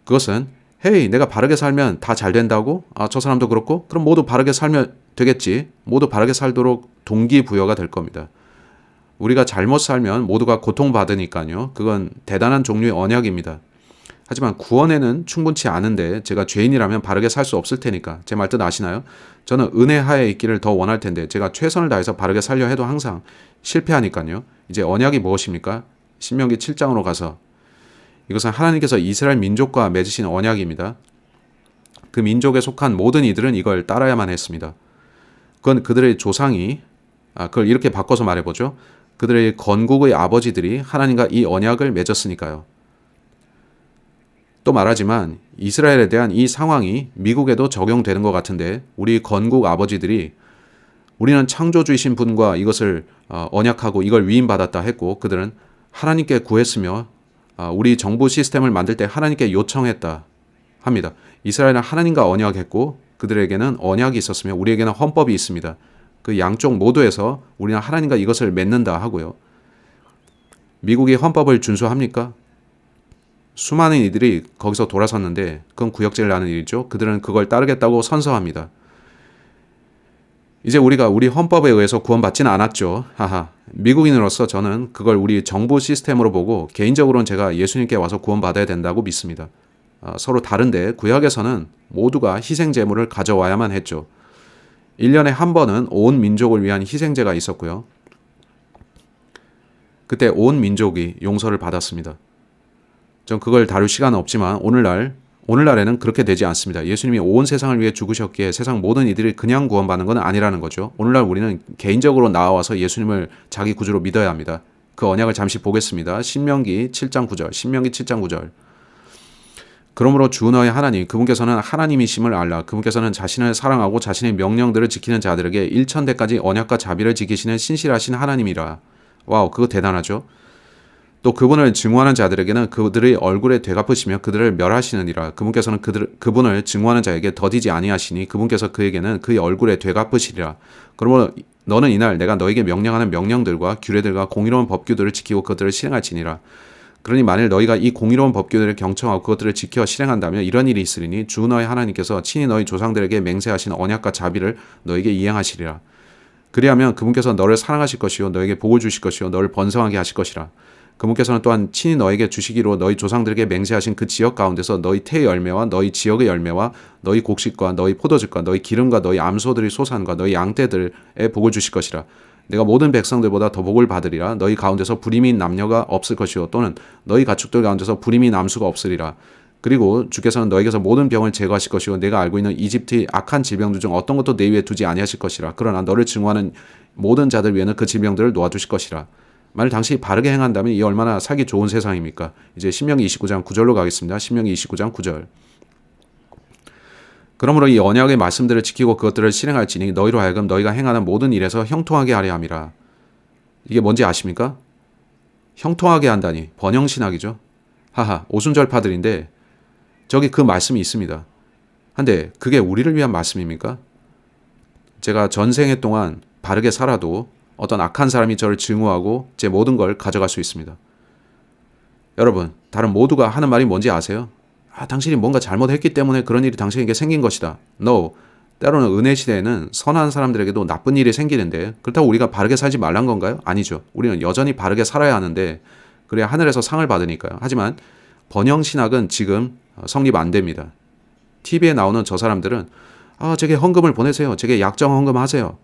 그것은 헤이 내가 바르게 살면 다 잘 된다고? 저 사람도 그렇고? 그럼 모두 바르게 살면 되겠지. 모두 바르게 살도록 동기부여가 될 겁니다. 우리가 잘못 살면 모두가 고통받으니까요. 그건 대단한 종류의 언약입니다. 하지만 구원에는 충분치 않은데 제가 죄인이라면 바르게 살 수 없을 테니까. 제 말 뜻 아시나요? 저는 은혜 하에 있기를 더 원할 텐데 제가 최선을 다해서 바르게 살려 해도 항상 실패하니까요. 이제 언약이 무엇입니까? 신명기 7장으로 가서 이것은 하나님께서 이스라엘 민족과 맺으신 언약입니다. 그 민족에 속한 모든 이들은 이걸 따라야만 했습니다. 그건 그들의 조상이 그걸 이렇게 바꿔서 말해보죠. 그들의 건국의 아버지들이 하나님과 이 언약을 맺었으니까요. 또 말하지만 이스라엘에 대한 이 상황이 미국에도 적용되는 것 같은데 우리 건국 아버지들이 우리는 창조주이신 분과 이것을 언약하고 이걸 위임받았다 했고 그들은 하나님께 구했으며 우리 정부 시스템을 만들 때 하나님께 요청했다 합니다. 이스라엘은 하나님과 언약했고 그들에게는 언약이 있었으며 우리에게는 헌법이 있습니다. 그 양쪽 모두에서 우리는 하나님과 이것을 맺는다 하고요. 미국이 헌법을 준수합니까? 수많은 이들이 거기서 돌아섰는데 그건 구역질 나는 일이죠. 그들은 그걸 따르겠다고 선서합니다. 이제 우리가 우리 헌법에 의해서 구원받지는 않았죠. 하하. 미국인으로서 저는 그걸 우리 정부 시스템으로 보고 개인적으로는 제가 예수님께 와서 구원받아야 된다고 믿습니다. 서로 다른데 구약에서는 모두가 희생제물을 가져와야만 했죠. 1년에 한 번은 온 민족을 위한 희생제가 있었고요. 그때 온 민족이 용서를 받았습니다. 전 그걸 다룰 시간은 없지만 오늘날에는 그렇게 되지 않습니다. 예수님이 온 세상을 위해 죽으셨기에 세상 모든 이들이 그냥 구원받는 건 아니라는 거죠. 오늘날 우리는 개인적으로 나와서 예수님을 자기 구주로 믿어야 합니다. 그 언약을 잠시 보겠습니다. 신명기 7장 9절. 그러므로 주 너의 하나님, 그분께서는 하나님이심을 알라. 그분께서는 자신을 사랑하고 자신의 명령들을 지키는 자들에게 일천대까지 언약과 자비를 지키시는 신실하신 하나님이라. 와우, 그거 대단하죠? 또 그분을 증오하는 자들에게는 그들의 얼굴에 되갚으시며 그들을 멸하시느니라. 그분께서는 그분을 증오하는 자에게 더디지 아니하시니 그분께서 그에게는 그의 얼굴에 되갚으시리라. 그러므로 너는 이날 내가 너에게 명령하는 명령들과 규례들과 공의로운 법규들을 지키고 그것들을 실행할지니라. 그러니 만일 너희가 이 공의로운 법규들을 경청하고 그것들을 지켜 실행한다면 이런 일이 있으리니 주 너의 하나님께서 친히 너희 조상들에게 맹세하신 언약과 자비를 너에게 이행하시리라. 그리하면 그분께서 너를 사랑하실 것이요 너에게 복을 주실 것이요 너를 번성하게 하실 것이라. 그분께서는 또한 친히 너에게 주시기로 너희 조상들에게 맹세하신 그 지역 가운데서 너희 태의 열매와 너희 지역의 열매와 너희 곡식과 너희 포도즙과 너희 기름과 너희 암소들의 소산과 너희 양떼들의 복을 주실 것이라. 내가 모든 백성들보다 더 복을 받으리라. 너희 가운데서 불임인 남녀가 없을 것이요 또는 너희 가축들 가운데서 불임인 남수가 없으리라. 그리고 주께서는 너에게서 모든 병을 제거하실 것이요 내가 알고 있는 이집트의 악한 질병들 중 어떤 것도 내 위에 두지 아니하실 것이라. 그러나 너를 증오하는 모든 자들 위에는 그 질병들을 놓아두실 것이라. 만일 당신이 바르게 행한다면 이 얼마나 살기 좋은 세상입니까? 이제 신명기 29장 9절로 가겠습니다. 신명기 29장 9절. 그러므로 이 언약의 말씀들을 지키고 그것들을 실행할지니 너희로 하여금 너희가 행하는 모든 일에서 형통하게 하려 함이라. 이게 뭔지 아십니까? 형통하게 한다니 번영신학이죠. 하하, 오순절파들인데 저기 그 말씀이 있습니다. 한데 그게 우리를 위한 말씀입니까? 제가 전생에 동안 바르게 살아도 어떤 악한 사람이 저를 증오하고 제 모든 걸 가져갈 수 있습니다. 여러분, 다른 모두가 하는 말이 뭔지 아세요? 당신이 뭔가 잘못했기 때문에 그런 일이 당신에게 생긴 것이다. No. 때로는 은혜 시대에는 선한 사람들에게도 나쁜 일이 생기는데 그렇다고 우리가 바르게 살지 말란 건가요? 아니죠. 우리는 여전히 바르게 살아야 하는데 그래야 하늘에서 상을 받으니까요. 하지만 번영신학은 지금 성립 안 됩니다. TV에 나오는 저 사람들은 제게 헌금을 보내세요. 제게 약정 헌금하세요.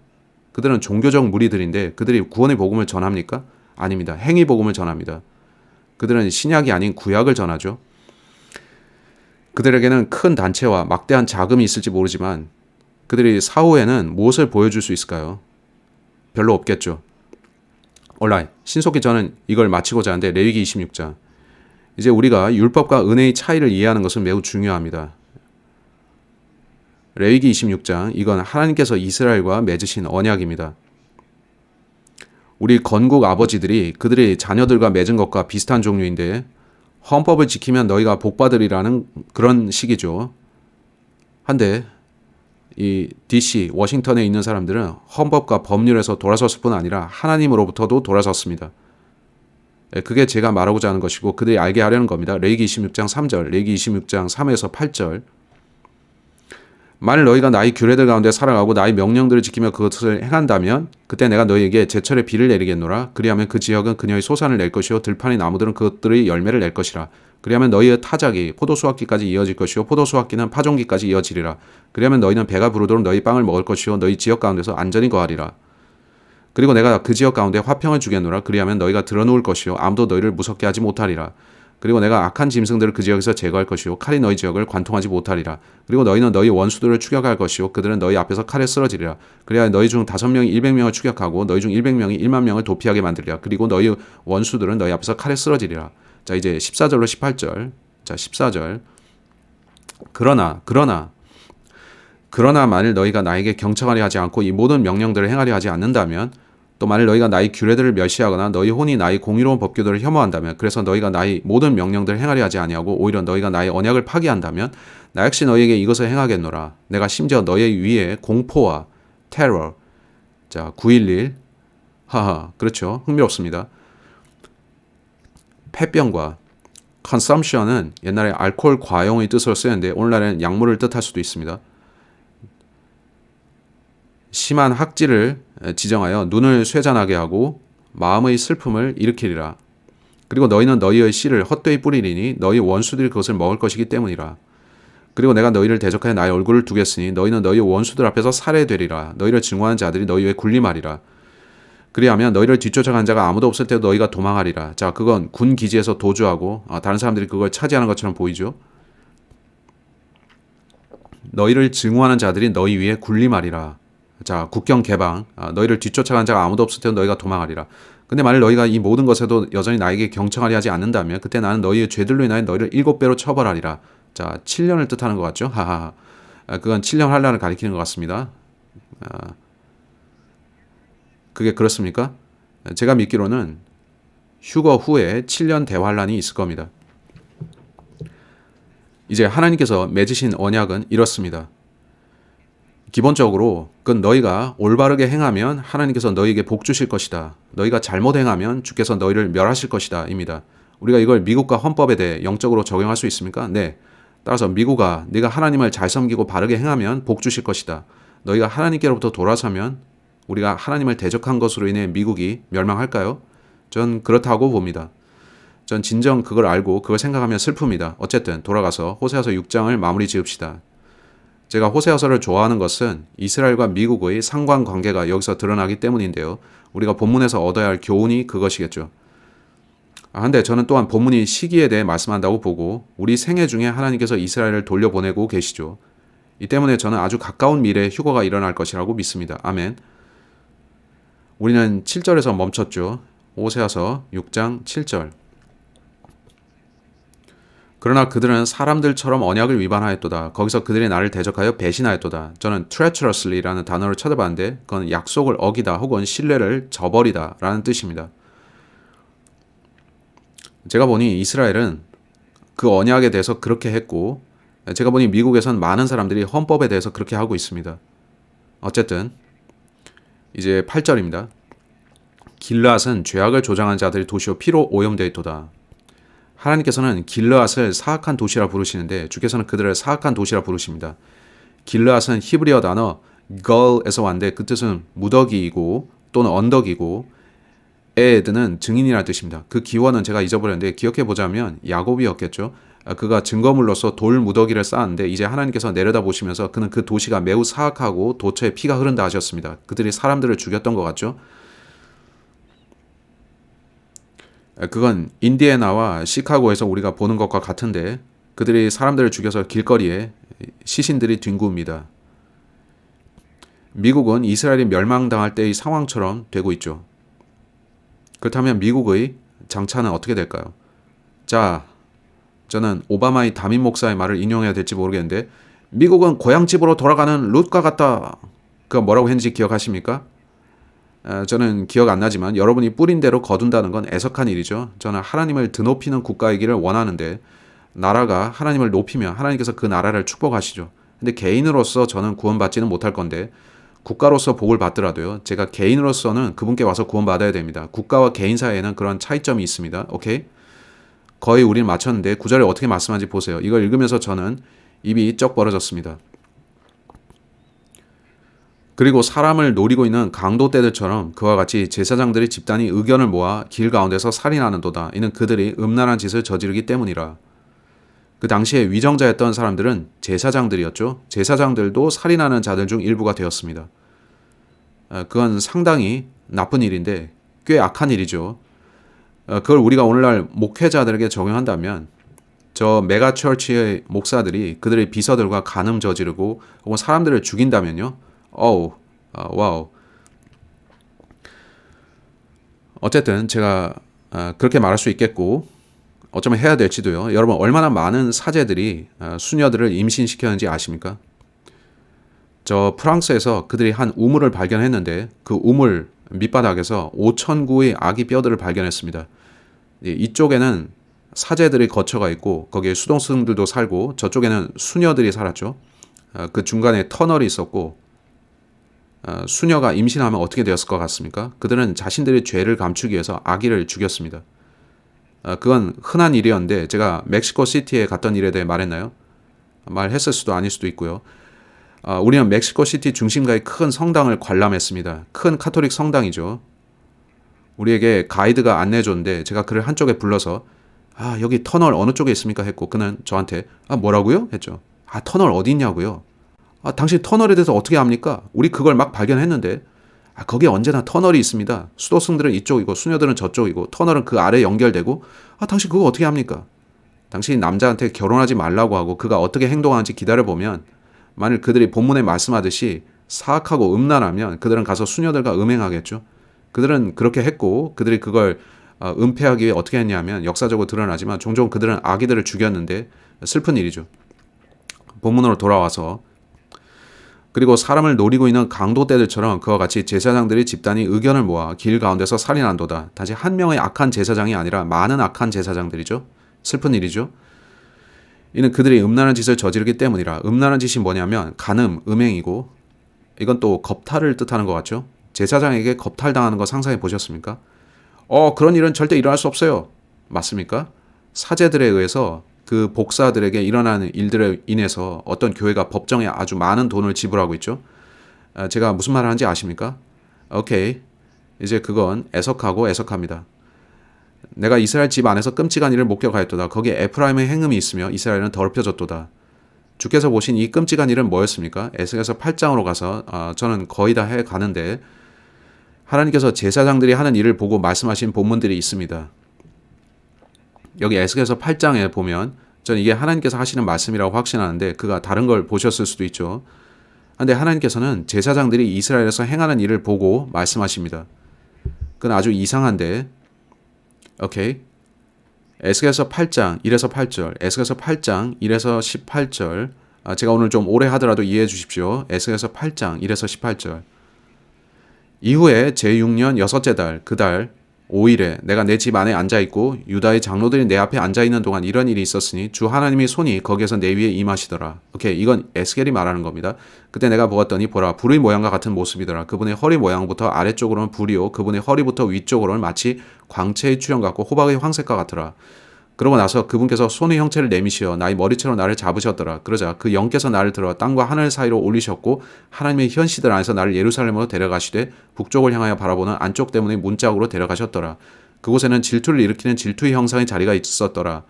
그들은 종교적 무리들인데 그들이 구원의 복음을 전합니까? 아닙니다. 행위 복음을 전합니다. 그들은 신약이 아닌 구약을 전하죠. 그들에게는 큰 단체와 막대한 자금이 있을지 모르지만 그들이 사후에는 무엇을 보여줄 수 있을까요? 별로 없겠죠. 온라인 신속히 저는 이걸 마치고자 하는데 레위기 26장. 이제 우리가 율법과 은혜의 차이를 이해하는 것은 매우 중요합니다. 레위기 26장, 이건 하나님께서 이스라엘과 맺으신 언약입니다. 우리 건국 아버지들이 그들의 자녀들과 맺은 것과 비슷한 종류인데 헌법을 지키면 너희가 복받으리라는 그런 식이죠. 한데 이 DC, 워싱턴에 있는 사람들은 헌법과 법률에서 돌아섰을 뿐 아니라 하나님으로부터도 돌아섰습니다. 그게 제가 말하고자 하는 것이고 그들이 알게 하려는 겁니다. 레위기 26장 3절, 레위기 26장 3에서 8절. 만일 너희가 나의 규례들 가운데 살아가고 나의 명령들을 지키며 그것을 행한다면 그때 내가 너희에게 제철에 비를 내리겠노라. 그리하면 그 지역은 그녀의 소산을 낼 것이요 들판의 나무들은 그것들의 열매를 낼 것이라. 그리하면 너희의 타작이 포도수확기까지 이어질 것이요 포도수확기는 파종기까지 이어지리라. 그리하면 너희는 배가 부르도록 너희 빵을 먹을 것이요 너희 지역 가운데서 안전히 거하리라. 그리고 내가 그 지역 가운데 화평을 주겠노라. 그리하면 너희가 드러누울 것이요 아무도 너희를 무섭게 하지 못하리라. 그리고 내가 악한 짐승들을 그 지역에서 제거할 것이요 칼이 너희 지역을 관통하지 못하리라. 그리고 너희는 너희 원수들을 추격할 것이요 그들은 너희 앞에서 칼에 쓰러지리라. 그래야 너희 중 5명이 100명을 추격하고 너희 중 100명이 1만 명을 도피하게 만들리라. 그리고 너희 원수들은 너희 앞에서 칼에 쓰러지리라. 자, 이제 14절로 18절. 자, 14절. 그러나 만일 너희가 나에게 경청하려 하지 않고 이 모든 명령들을 행하려 하지 않는다면 또 만일 너희가 나의 규례들을 멸시하거나 너희 혼이 나의 공의로운 법규들을 혐오한다면 그래서 너희가 나의 모든 명령들을 행하려 하지 아니하고 오히려 너희가 나의 언약을 파기한다면 나 역시 너희에게 이것을 행하겠노라. 내가 심지어 너희 위에 공포와 테러. 자, 911. 하하, 그렇죠. 흥미롭습니다. 폐병과 consumption은 옛날에 알코올 과용의 뜻으로 쓰였는데 오늘날에는 약물을 뜻할 수도 있습니다. 심한 학질을 지정하여 눈을 쇠잔하게 하고 마음의 슬픔을 일으키리라. 그리고 너희는 너희의 씨를 헛되이 뿌리리니 너희 원수들이 그것을 먹을 것이기 때문이라. 그리고 내가 너희를 대적하여 나의 얼굴을 두겠으니 너희는 너희 원수들 앞에서 살해되리라. 너희를 증오하는 자들이 너희 위에 군림하리라. 그리하면 너희를 뒤쫓아간 자가 아무도 없을 때도 너희가 도망하리라. 자, 그건 군 기지에서 도주하고 다른 사람들이 그걸 차지하는 것처럼 보이죠. 너희를 증오하는 자들이 너희 위에 군림하리라. 자, 국경 개방. 너희를 뒤쫓아간 자가 아무도 없을 때도 너희가 도망하리라. 근데 만일 너희가 이 모든 것에도 여전히 나에게 경청하려 하지 않는다면 그때 나는 너희의 죄들로 인하여 너희를 7배로 처벌하리라. 자, 7년을 뜻하는 것 같죠? 하하. 그건 7년 환란을 가리키는 것 같습니다. 그게 그렇습니까? 제가 믿기로는 휴거 후에 7년 대환란이 있을 겁니다. 이제 하나님께서 맺으신 언약은 이렇습니다. 기본적으로 그건 너희가 올바르게 행하면 하나님께서 너희에게 복 주실 것이다. 너희가 잘못 행하면 주께서 너희를 멸하실 것이다. 입니다. 우리가 이걸 미국과 헌법에 대해 영적으로 적용할 수 있습니까? 네. 따라서 미국아, 네가 하나님을 잘 섬기고 바르게 행하면 복 주실 것이다. 너희가 하나님께로부터 돌아서면 우리가 하나님을 대적한 것으로 인해 미국이 멸망할까요? 전 그렇다고 봅니다. 전 진정 그걸 알고 그걸 생각하면 슬픕니다. 어쨌든 돌아가서 호세아서 6장을 마무리 지읍시다. 제가 호세아서를 좋아하는 것은 이스라엘과 미국의 상관관계가 여기서 드러나기 때문인데요. 우리가 본문에서 얻어야 할 교훈이 그것이겠죠. 한데 저는 또한 본문이 시기에 대해 말씀한다고 보고 우리 생애 중에 하나님께서 이스라엘을 돌려보내고 계시죠. 이 때문에 저는 아주 가까운 미래에 휴거가 일어날 것이라고 믿습니다. 아멘. 우리는 7절에서 멈췄죠. 호세아서 6장 7절. 그러나 그들은 사람들처럼 언약을 위반하였도다. 거기서 그들이 나를 대적하여 배신하였도다. 저는 treacherously라는 단어를 찾아봤는데 그건 약속을 어기다 혹은 신뢰를 저버리다 라는 뜻입니다. 제가 보니 이스라엘은 그 언약에 대해서 그렇게 했고 제가 보니 미국에선 많은 사람들이 헌법에 대해서 그렇게 하고 있습니다. 어쨌든 이제 8절입니다. 길르앗은 죄악을 조장한 자들의 도시요 피로 오염되어 있도다. 하나님께서는 길르앗을 사악한 도시라 부르시는데 주께서는 그들을 사악한 도시라 부르십니다. 길르앗은 히브리어 단어 걸에서 왔는데 그 뜻은 무더기이고 또는 언덕이고 에드는 증인이라는 뜻입니다. 그 기원은 제가 잊어버렸는데 기억해 보자면 야곱이었겠죠. 그가 증거물로서 돌 무더기를 쌓았는데 이제 하나님께서 내려다보시면서 그는 그 도시가 매우 사악하고 도처에 피가 흐른다 하셨습니다. 그들이 사람들을 죽였던 것 같죠. 그건 인디애나와 시카고에서 우리가 보는 것과 같은데 그들이 사람들을 죽여서 길거리에 시신들이 뒹굽니다. 미국은 이스라엘이 멸망당할 때의 상황처럼 되고 있죠. 그렇다면 미국의 장차는 어떻게 될까요? 자, 저는 오바마의 담임 목사의 말을 인용해야 될지 모르겠는데 미국은 고향집으로 돌아가는 룻과 같다. 그거 뭐라고 했는지 기억하십니까? 저는 기억 안 나지만 여러분이 뿌린 대로 거둔다는 건 애석한 일이죠. 저는 하나님을 드높이는 국가이기를 원하는데 나라가 하나님을 높이면 하나님께서 그 나라를 축복하시죠. 근데 개인으로서 저는 구원받지는 못할 건데 국가로서 복을 받더라도요. 제가 개인으로서는 그분께 와서 구원받아야 됩니다. 국가와 개인 사이에는 그런 차이점이 있습니다. 오케이? 거의 우리는 맞췄는데 구절에 어떻게 말씀하는지 보세요. 이걸 읽으면서 저는 입이 쩍 벌어졌습니다. 그리고 사람을 노리고 있는 강도떼들처럼 그와 같이 제사장들의 집단이 의견을 모아 길 가운데서 살인하는도다. 이는 그들이 음란한 짓을 저지르기 때문이라. 그 당시에 위정자였던 사람들은 제사장들이었죠. 제사장들도 살인하는 자들 중 일부가 되었습니다. 그건 상당히 나쁜 일인데 꽤 악한 일이죠. 그걸 우리가 오늘날 목회자들에게 적용한다면 저 메가처치의 목사들이 그들의 비서들과 간음 저지르고 혹은 사람들을 죽인다면요. 와우. 어쨌든 제가 그렇게 말할 수 있겠고 어쩌면 해야 될지도요. 여러분 얼마나 많은 사제들이 수녀들을 임신시켰는지 아십니까? 저 프랑스에서 그들이 한 우물을 발견했는데 그 우물 밑바닥에서 5,000구의 아기 뼈들을 발견했습니다. 이쪽에는 사제들이 거처가 있고 거기에 수동승들도 살고 저쪽에는 수녀들이 살았죠. 그 중간에 터널이 있었고 수녀가 임신하면 어떻게 되었을 것 같습니까? 그들은 자신들의 죄를 감추기 위해서 아기를 죽였습니다. 그건 흔한 일이었는데 제가 멕시코 시티에 갔던 일에 대해 말했나요? 말했을 수도 아닐 수도 있고요. 우리는 멕시코 시티 중심가의 큰 성당을 관람했습니다. 큰 카톨릭 성당이죠. 우리에게 가이드가 안내해줬는데 제가 그를 한쪽에 불러서 여기 터널 어느 쪽에 있습니까? 했고 그는 저한테 뭐라고요? 했죠. 터널 어디 있냐고요? 당신 터널에 대해서 어떻게 압니까? 우리 그걸 막 발견했는데 거기에 언제나 터널이 있습니다. 수도승들은 이쪽이고 수녀들은 저쪽이고 터널은 그 아래에 연결되고 당신 그거 어떻게 합니까? 당신이 남자한테 결혼하지 말라고 하고 그가 어떻게 행동하는지 기다려보면 만일 그들이 본문에 말씀하듯이 사악하고 음란하면 그들은 가서 수녀들과 음행하겠죠. 그들은 그렇게 했고 그들이 그걸 은폐하기 위해 어떻게 했냐면 역사적으로 드러나지만 종종 그들은 아기들을 죽였는데 슬픈 일이죠. 본문으로 돌아와서 그리고 사람을 노리고 있는 강도떼들처럼 그와 같이 제사장들이 집단이 의견을 모아 길 가운데서 살인한도다. 단지 한 명의 악한 제사장이 아니라 많은 악한 제사장들이죠. 슬픈 일이죠. 이는 그들이 음란한 짓을 저지르기 때문이라. 음란한 짓이 뭐냐면 간음, 음행이고 이건 또 겁탈을 뜻하는 것 같죠. 제사장에게 겁탈당하는 거 상상해 보셨습니까? 그런 일은 절대 일어날 수 없어요. 맞습니까? 사제들에 의해서 그 복사들에게 일어나는 일들에 인해서 어떤 교회가 법정에 아주 많은 돈을 지불하고 있죠. 제가 무슨 말을 하는지 아십니까? 오케이. 이제 그건 애석하고 애석합니다. 내가 이스라엘 집 안에서 끔찍한 일을 목격하였도다. 거기에 에프라임의 행음이 있으며 이스라엘은 더럽혀졌도다. 주께서 보신 이 끔찍한 일은 뭐였습니까? 에스겔서 8장으로 가서 저는 거의 다 해가는데 하나님께서 제사장들이 하는 일을 보고 말씀하신 본문들이 있습니다. 여기 에스겔서 8장에 보면 저는 이게 하나님께서 하시는 말씀이라고 확신하는데 그가 다른 걸 보셨을 수도 있죠. 그런데 하나님께서는 제사장들이 이스라엘에서 행하는 일을 보고 말씀하십니다. 그건 아주 이상한데 오케이. 에스겔서 8장 1에서 8절 에스겔서 8장 1에서 18절 제가 오늘 좀 오래 하더라도 이해해 주십시오. 에스겔서 8장 1에서 18절 이후에 제6년 여섯째 달 그 달 5일에 내가 내 집 안에 앉아있고 유다의 장로들이 내 앞에 앉아있는 동안 이런 일이 있었으니 주 하나님의 손이 거기에서 내 위에 임하시더라. 오케이, 이건 에스겔이 말하는 겁니다. 그때 내가 보았더니 보라 불의 모양과 같은 모습이더라. 그분의 허리 모양부터 아래쪽으로는 불이요 그분의 허리부터 위쪽으로는 마치 광채의 출현 같고 호박의 황색과 같더라. 그러고 나서 그분께서 손의 형체를 내미시어 나의 머리채로 나를 잡으셨더라. 그러자 그 영께서 나를 들어 땅과 하늘 사이로 올리셨고 하나님의 현시들 안에서 나를 예루살렘으로 데려가시되 북쪽을 향하여 바라보는 안쪽 대문의 문짝으로 데려가셨더라. 그곳에는 질투를 일으키는 질투의 형상의 자리가 있었더라.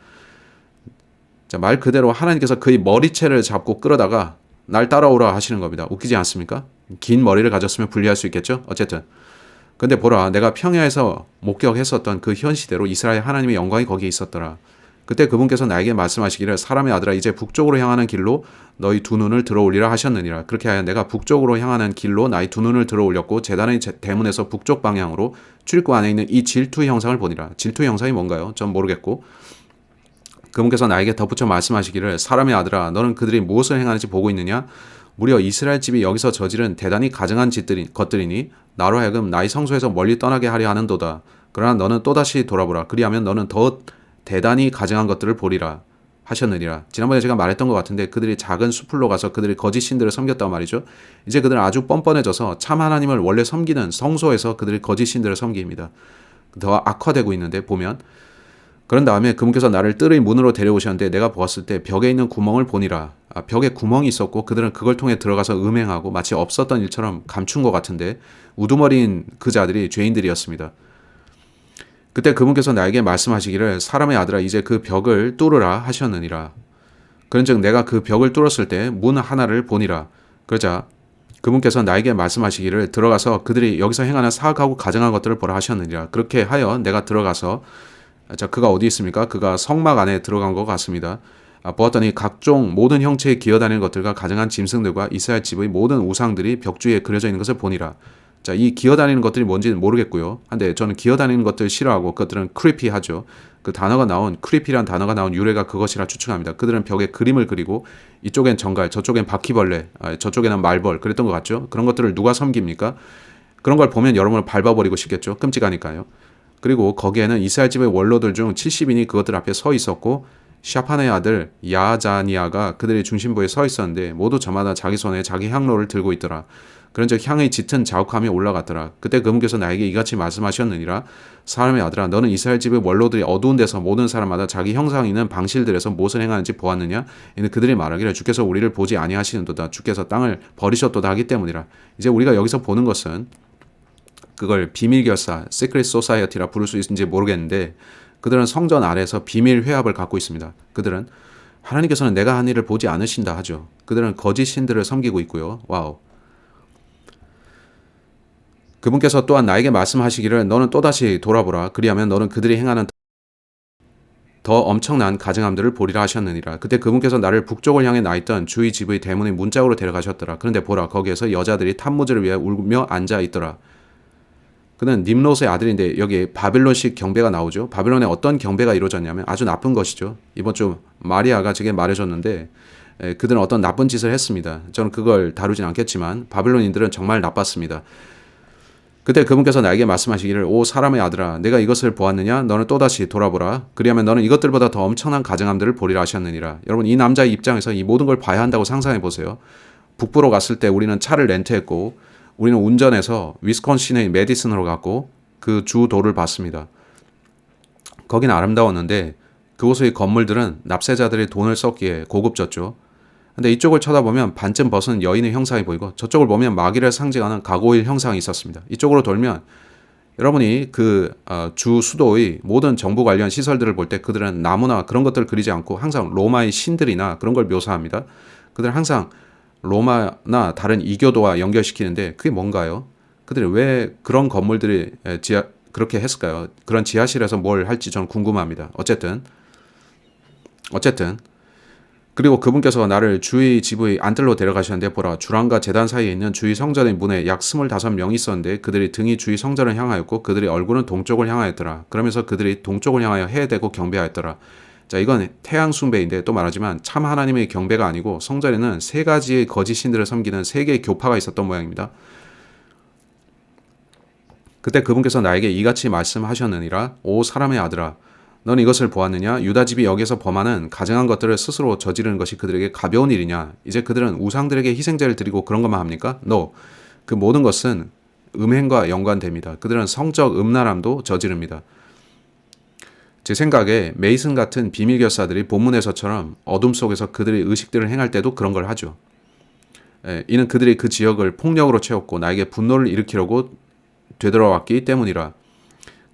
자, 말 그대로 하나님께서 그의 머리채를 잡고 끌어다가 날 따라오라 하시는 겁니다. 웃기지 않습니까? 긴 머리를 가졌으면 분리할 수 있겠죠? 어쨌든 근데 보라 내가 평야에서 목격했었던 그 현시대로 이스라엘 하나님의 영광이 거기에 있었더라. 그때 그분께서 나에게 말씀하시기를 사람의 아들아 이제 북쪽으로 향하는 길로 너희 두 눈을 들어 올리라 하셨느니라. 그렇게 하여 내가 북쪽으로 향하는 길로 나의 두 눈을 들어 올렸고 제단의 대문에서 북쪽 방향으로 출입구 안에 있는 이 질투의 형상을 보니라. 질투의 형상이 뭔가요? 전 모르겠고 그분께서 나에게 덧붙여 말씀하시기를 사람의 아들아 너는 그들이 무엇을 행하는지 보고 있느냐? 무려 이스라엘 집이 여기서 저지른 대단히 가증한 것들이니 나로 하여금 나의 성소에서 멀리 떠나게 하려 하는도다. 그러나 너는 또다시 돌아보라. 그리하면 너는 더 대단히 가증한 것들을 보리라 하셨느니라. 지난번에 제가 말했던 것 같은데 그들이 작은 수풀로 가서 그들이 거짓 신들을 섬겼단 말이죠. 이제 그들은 아주 뻔뻔해져서 참 하나님을 원래 섬기는 성소에서 그들이 거짓 신들을 섬깁니다. 더 악화되고 있는데 보면 그런 다음에 그분께서 나를 뜰의 문으로 데려오셨는데 내가 보았을 때 벽에 있는 구멍을 보니라. 벽에 구멍이 있었고 그들은 그걸 통해 들어가서 음행하고 마치 없었던 일처럼 감춘 것 같은데 우두머리인 그 자들이 죄인들이었습니다. 그때 그분께서 나에게 말씀하시기를 사람의 아들아 이제 그 벽을 뚫으라 하셨느니라. 그런즉 내가 그 벽을 뚫었을 때 문 하나를 보니라. 그러자 그분께서 나에게 말씀하시기를 들어가서 그들이 여기서 행하는 사악하고 가증한 것들을 보라 하셨느니라. 그렇게 하여 내가 들어가서 자, 그가 어디 있습니까? 그가 성막 안에 들어간 것 같습니다. 보았더니 각종 모든 형체의 기어다니는 것들과 가증한 짐승들과 이스라엘 집의 모든 우상들이 벽 주위에 그려져 있는 것을 보니라. 자, 이 기어다니는 것들이 뭔지는 모르겠고요. 근데 저는 기어다니는 것들 싫어하고 그것들은 크리피하죠. 그 단어가 나온 크리피란 단어가 나온 유래가 그것이라 추측합니다. 그들은 벽에 그림을 그리고 이쪽엔 정갈, 저쪽엔 바퀴벌레, 저쪽에는 말벌 그랬던 것 같죠. 그런 것들을 누가 섬깁니까? 그런 걸 보면 여러분을 밟아버리고 싶겠죠. 끔찍하니까요. 그리고 거기에는 이스라엘 집의 원로들 중 70인이 그것들 앞에 서 있었고 샤판의 아들 야자니아가 그들의 중심부에 서 있었는데 모두 저마다 자기 손에 자기 향로를 들고 있더라. 그런즉 향의 짙은 자욱함이 올라갔더라. 그때 그분께서 나에게 이같이 말씀하셨느니라. 사람의 아들아 너는 이스라엘 집의 원로들이 어두운 데서 모든 사람마다 자기 형상이 있는 방실들에서 무엇을 행하는지 보았느냐? 이는 그들이 말하기를 주께서 우리를 보지 아니하시는도다. 주께서 땅을 버리셨도다 하기 때문이라. 이제 우리가 여기서 보는 것은 그걸 비밀결사, 시크릿 소사이어티라 부를 수 있는지 모르겠는데 그들은 성전 아래에서 비밀 회합을 갖고 있습니다. 그들은 하나님께서는 내가 한 일을 보지 않으신다 하죠. 그들은 거짓 신들을 섬기고 있고요. 와우. 그분께서 또한 나에게 말씀하시기를 너는 또다시 돌아보라. 그리하면 너는 그들이 행하는 더 엄청난 가증함들을 보리라 하셨느니라. 그때 그분께서 나를 북쪽을 향해 나 있던 주의 집의 대문의 문짝으로 데려가셨더라. 그런데 보라 거기에서 여자들이 탐무즈를 위해 울며 앉아 있더라. 그는 님롯의 아들인데 여기 바빌론식 경배가 나오죠. 바빌론에 어떤 경배가 이루어졌냐면 아주 나쁜 것이죠. 이번 주 마리아가 제게 말해줬는데 그들은 어떤 나쁜 짓을 했습니다. 저는 그걸 다루진 않겠지만 바벨론인들은 정말 나빴습니다. 그때 그분께서 나에게 말씀하시기를 오 사람의 아들아 내가 이것을 보았느냐 너는 또다시 돌아보라 그리하면 너는 이것들보다 더 엄청난 가증함들을 보리라 하셨느니라. 여러분 이 남자의 입장에서 이 모든 걸 봐야 한다고 상상해 보세요. 북부로 갔을 때 우리는 차를 렌트했고 우리는 운전해서 위스콘신의 메디슨으로 갔고 그 주 도를 봤습니다. 거긴 아름다웠는데 그곳의 건물들은 납세자들이 돈을 썼기에 고급졌죠. 근데 이쪽을 쳐다보면 반쯤 벗은 여인의 형상이 보이고 저쪽을 보면 마귀를 상징하는 가고일 형상이 있었습니다. 이쪽으로 돌면 여러분이 주 수도의 모든 정부 관련 시설들을 볼 때 그들은 나무나 그런 것들을 그리지 않고 항상 로마의 신들이나 그런 걸 묘사합니다. 그들은 항상 로마나 다른 이교도와 연결시키는데 그게 뭔가요? 그들이 왜 그런 건물들이 그렇게 했을까요? 그런 지하실에서 뭘 할지 저는 궁금합니다. 어쨌든 그리고 그분께서 나를 주의 지부의 안뜰로 데려가셨는데 보라 주랑과 제단 사이에 있는 주의 성전의 문에 약 25명이 있었는데 그들이 등이 주의 성전을 향하였고 그들의 얼굴은 동쪽을 향하였더라. 그러면서 그들이 동쪽을 향하여 해대고 경배하였더라. 자 이건 태양 숭배인데 또 말하지만 참 하나님의 경배가 아니고 성전에는 세 가지의 거짓 신들을 섬기는 세 개의 교파가 있었던 모양입니다. 그때 그분께서 나에게 이같이 말씀하셨느니라 오 사람의 아들아 너는 이것을 보았느냐? 유다 집이 여기서 범하는 가증한 것들을 스스로 저지르는 것이 그들에게 가벼운 일이냐? 이제 그들은 우상들에게 희생제를 드리고 그런 것만 합니까? No. 그 모든 것은 음행과 연관됩니다. 그들은 성적 음란함도 저지릅니다. 제 생각에 메이슨 같은 비밀결사들이 본문에서처럼 어둠 속에서 그들의 의식들을 행할 때도 그런 걸 하죠. 이는 그들이 그 지역을 폭력으로 채웠고 나에게 분노를 일으키려고 되돌아왔기 때문이라.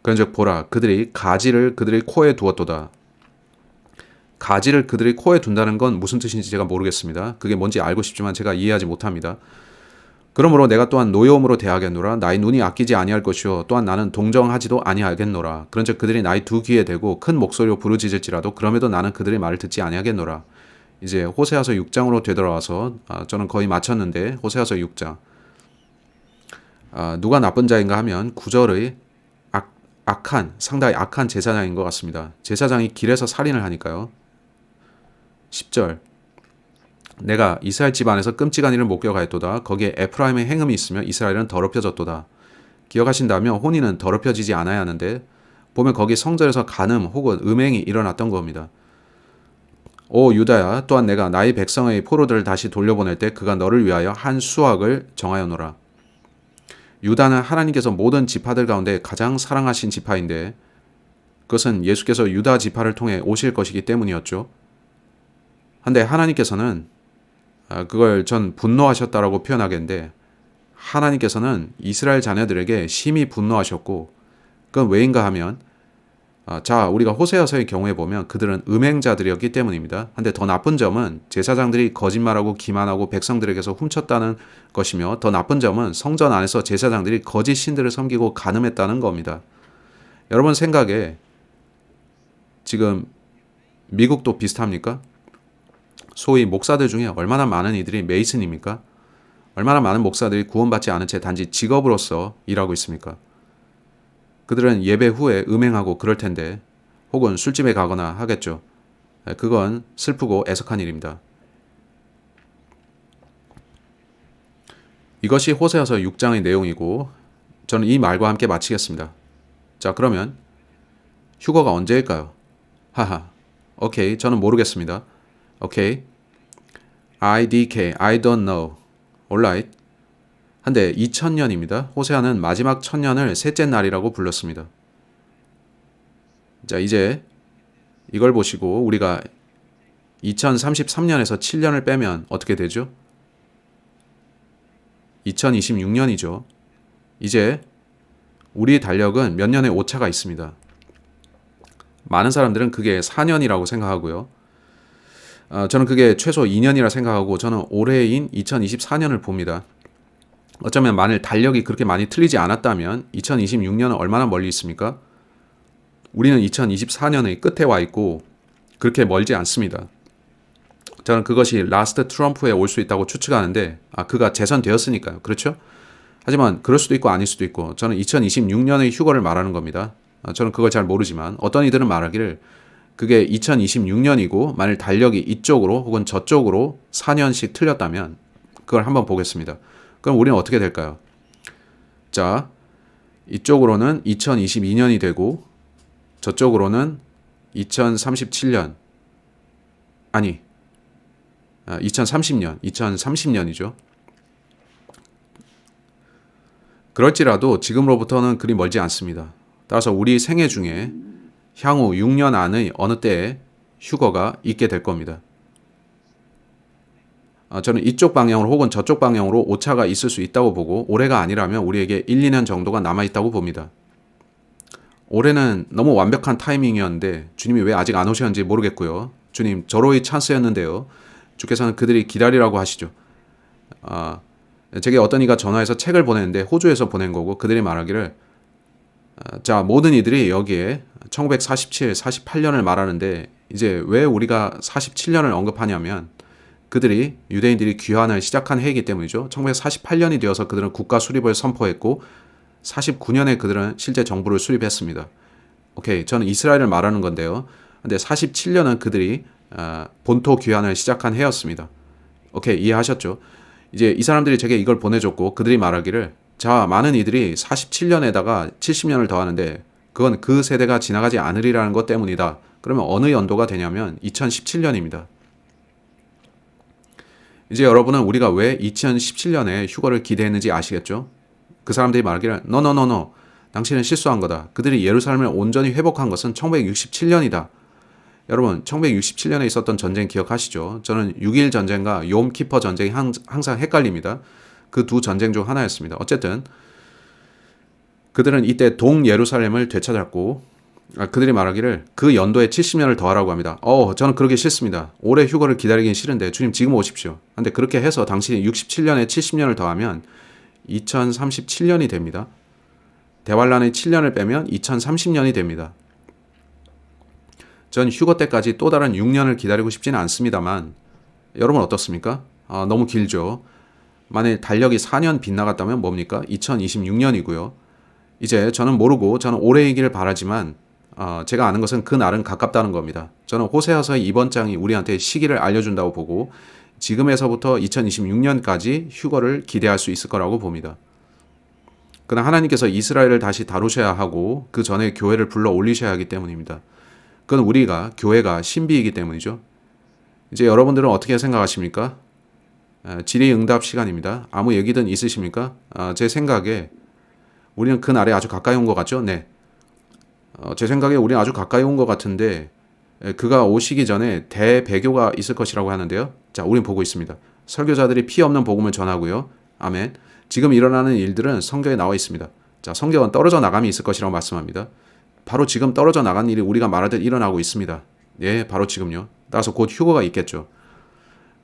그런즉 보라 그들이 가지를 그들의 코에 두었도다. 가지를 그들의 코에 둔다는 건 무슨 뜻인지 제가 모르겠습니다. 그게 뭔지 알고 싶지만 제가 이해하지 못합니다. 그러므로 내가 또한 노여움으로 대하겠노라. 나의 눈이 아끼지 아니할 것이요 또한 나는 동정하지도 아니하겠노라. 그런즉 그들이 나의 두 귀에 대고 큰 목소리로 부르짖을지라도 그럼에도 나는 그들의 말을 듣지 아니하겠노라. 이제 호세아서 6장으로 되돌아와서 저는 거의 마쳤는데 호세아서 6장 누가 나쁜 자인가 하면 9절의 상당히 악한 제사장인 것 같습니다. 제사장이 길에서 살인을 하니까요. 10절 내가 이스라엘 집안에서 끔찍한 일을 목격하였도다. 거기에 에프라임의 행음이 있으며 이스라엘은 더럽혀졌도다. 기억하신다면 혼인은 더럽혀지지 않아야 하는데 보면 거기 성전에서 간음 혹은 음행이 일어났던 겁니다. 오 유다야 또한 내가 나의 백성의 포로들을 다시 돌려보낼 때 그가 너를 위하여 한 수확을 정하여노라. 유다는 하나님께서 모든 지파들 가운데 가장 사랑하신 지파인데 그것은 예수께서 유다 지파를 통해 오실 것이기 때문이었죠. 한데 하나님께서는 그걸 전 분노하셨다라고 표현하겠는데 하나님께서는 이스라엘 자녀들에게 심히 분노하셨고 그건 왜인가 하면 자 우리가 호세아서의 경우에 보면 그들은 음행자들이었기 때문입니다. 한데 더 나쁜 점은 제사장들이 거짓말하고 기만하고 백성들에게서 훔쳤다는 것이며 더 나쁜 점은 성전 안에서 제사장들이 거짓 신들을 섬기고 간음했다는 겁니다. 여러분 생각에 지금 미국도 비슷합니까? 소위 목사들 중에 얼마나 많은 이들이 메이슨입니까? 얼마나 많은 목사들이 구원받지 않은 채 단지 직업으로서 일하고 있습니까? 그들은 예배 후에 음행하고 그럴 텐데 혹은 술집에 가거나 하겠죠. 그건 슬프고 애석한 일입니다. 이것이 호세아서 6장의 내용이고 저는 이 말과 함께 마치겠습니다. 자 그러면 휴거가 언제일까요? 하하 오케이 저는 모르겠습니다. 오케이 IDK I don't know alright 한데 2000년입니다. 호세아는 마지막 1000년을 셋째 날이라고 불렀습니다. 자 이제 이걸 보시고 우리가 2033년에서 7년을 빼면 어떻게 되죠? 2026년이죠. 이제 우리 달력은 몇 년의 오차가 있습니다. 많은 사람들은 그게 4년이라고 생각하고요. 저는 그게 최소 2년이라 생각하고 저는 올해인 2024년을 봅니다. 어쩌면 만일 달력이 그렇게 많이 틀리지 않았다면 2026년은 얼마나 멀리 있습니까? 우리는 2024년의 끝에 와 있고 그렇게 멀지 않습니다. 저는 그것이 라스트 트럼프에 올 수 있다고 추측하는데 그가 재선되었으니까요. 그렇죠? 하지만 그럴 수도 있고 아닐 수도 있고 저는 2026년의 휴거를 말하는 겁니다. 저는 그걸 잘 모르지만 어떤 이들은 말하기를 그게 2026년이고 만일 달력이 이쪽으로 혹은 저쪽으로 4년씩 틀렸다면 그걸 한번 보겠습니다. 그럼 우리는 어떻게 될까요? 자, 이쪽으로는 2022년이 되고 저쪽으로는 2037년 아니 2030년이죠. 그럴지라도 지금으로부터는 그리 멀지 않습니다. 따라서 우리 생애 중에 향후 6년 안의 어느 때에 휴거가 있게 될 겁니다. 저는 이쪽 방향으로 혹은 저쪽 방향으로 오차가 있을 수 있다고 보고 올해가 아니라면 우리에게 1, 2년 정도가 남아있다고 봅니다. 올해는 너무 완벽한 타이밍이었는데 주님이 왜 아직 안 오셨는지 모르겠고요. 주님 절호의 찬스였는데요. 주께서는 그들이 기다리라고 하시죠. 제게 어떤 이가 전화해서 책을 보냈는데 호주에서 보낸 거고 그들이 말하기를 자 모든 이들이 여기에 1947, 48년을 말하는데 이제 왜 우리가 47년을 언급하냐면 그들이 유대인들이 귀환을 시작한 해이기 때문이죠. 1948년이 되어서 그들은 국가 수립을 선포했고 49년에 그들은 실제 정부를 수립했습니다. 오케이, 저는 이스라엘을 말하는 건데요. 근데 47년은 그들이 본토 귀환을 시작한 해였습니다. 오케이, 이해하셨죠? 이제 이 사람들이 제게 이걸 보내줬고 그들이 말하기를 자 많은 이들이 47년에다가 70년을 더하는데 그건 그 세대가 지나가지 않으리라는 것 때문이다. 그러면 어느 연도가 되냐면 2017년입니다. 이제 여러분은 우리가 왜 2017년에 휴거를 기대했는지 아시겠죠? 그 사람들이 말하기를 No. 당신은 실수한 거다. 그들이 예루살렘을 온전히 회복한 것은 1967년이다. 여러분 1967년에 있었던 전쟁 기억하시죠? 저는 6.1 전쟁과 욤키퍼 전쟁이 항상 헷갈립니다. 그 두 전쟁 중 하나였습니다. 어쨌든 그들은 이때 동예루살렘을 되찾았고 그들이 말하기를 그 연도에 70년을 더하라고 합니다. 저는 그러기 싫습니다. 올해 휴거를 기다리긴 싫은데 주님 지금 오십시오. 근데 그렇게 해서 당신이 67년에 70년을 더하면 2037년이 됩니다. 대환란의 7년을 빼면 2030년이 됩니다. 전 휴거 때까지 또 다른 6년을 기다리고 싶지는 않습니다만 여러분 어떻습니까? 너무 길죠. 만일 달력이 4년 빗나갔다면 뭡니까? 2026년이고요. 이제 저는 모르고 저는 올해이기를 바라지만 제가 아는 것은 그 날은 가깝다는 겁니다. 저는 호세아서의 이번 장이 우리한테 시기를 알려준다고 보고 지금에서부터 2026년까지 휴거를 기대할 수 있을 거라고 봅니다. 그러나 하나님께서 이스라엘을 다시 다루셔야 하고 그 전에 교회를 불러 올리셔야 하기 때문입니다. 그건 우리가 교회가 신비이기 때문이죠. 이제 여러분들은 어떻게 생각하십니까? 질의응답 시간입니다. 아무 얘기든 있으십니까? 제 생각에 우리는 그 날에 아주 가까이 온 것 같죠? 네. 제 생각에 우리는 아주 가까이 온 것 같은데 그가 오시기 전에 대배교가 있을 것이라고 하는데요. 자, 우린 보고 있습니다. 설교자들이 피 없는 복음을 전하고요. 아멘. 지금 일어나는 일들은 성경에 나와 있습니다. 자, 성경은 떨어져 나감이 있을 것이라고 말씀합니다. 바로 지금 떨어져 나간 일이 우리가 말하듯 일어나고 있습니다. 예, 바로 지금요. 따라서 곧 휴거가 있겠죠.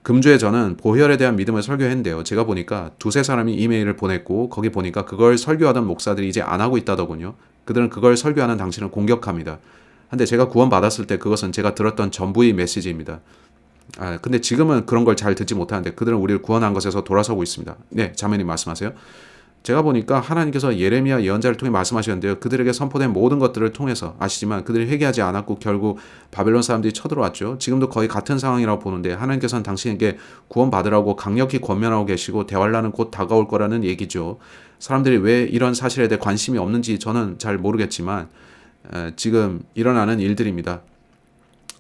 금주에 저는 보혈에 대한 믿음을 설교했는데요. 제가 보니까 두세 사람이 이메일을 보냈고 거기 보니까 그걸 설교하던 목사들이 이제 안 하고 있다더군요. 그들은 그걸 설교하는 당신을 공격합니다. 근데 제가 구원받았을 때 그것은 제가 들었던 전부의 메시지입니다. 근데 지금은 그런 걸 잘 듣지 못하는데 그들은 우리를 구원한 것에서 돌아서고 있습니다. 네, 자매님 말씀하세요. 제가 보니까 하나님께서 예레미야 예언자를 통해 말씀하셨는데요. 그들에게 선포된 모든 것들을 통해서 아시지만 그들이 회개하지 않았고 결국 바벨론 사람들이 쳐들어왔죠. 지금도 거의 같은 상황이라고 보는데 하나님께서는 당신에게 구원받으라고 강력히 권면하고 계시고 대환란은 곧 다가올 거라는 얘기죠. 사람들이 왜 이런 사실에 대해 관심이 없는지 저는 잘 모르겠지만 지금 일어나는 일들입니다.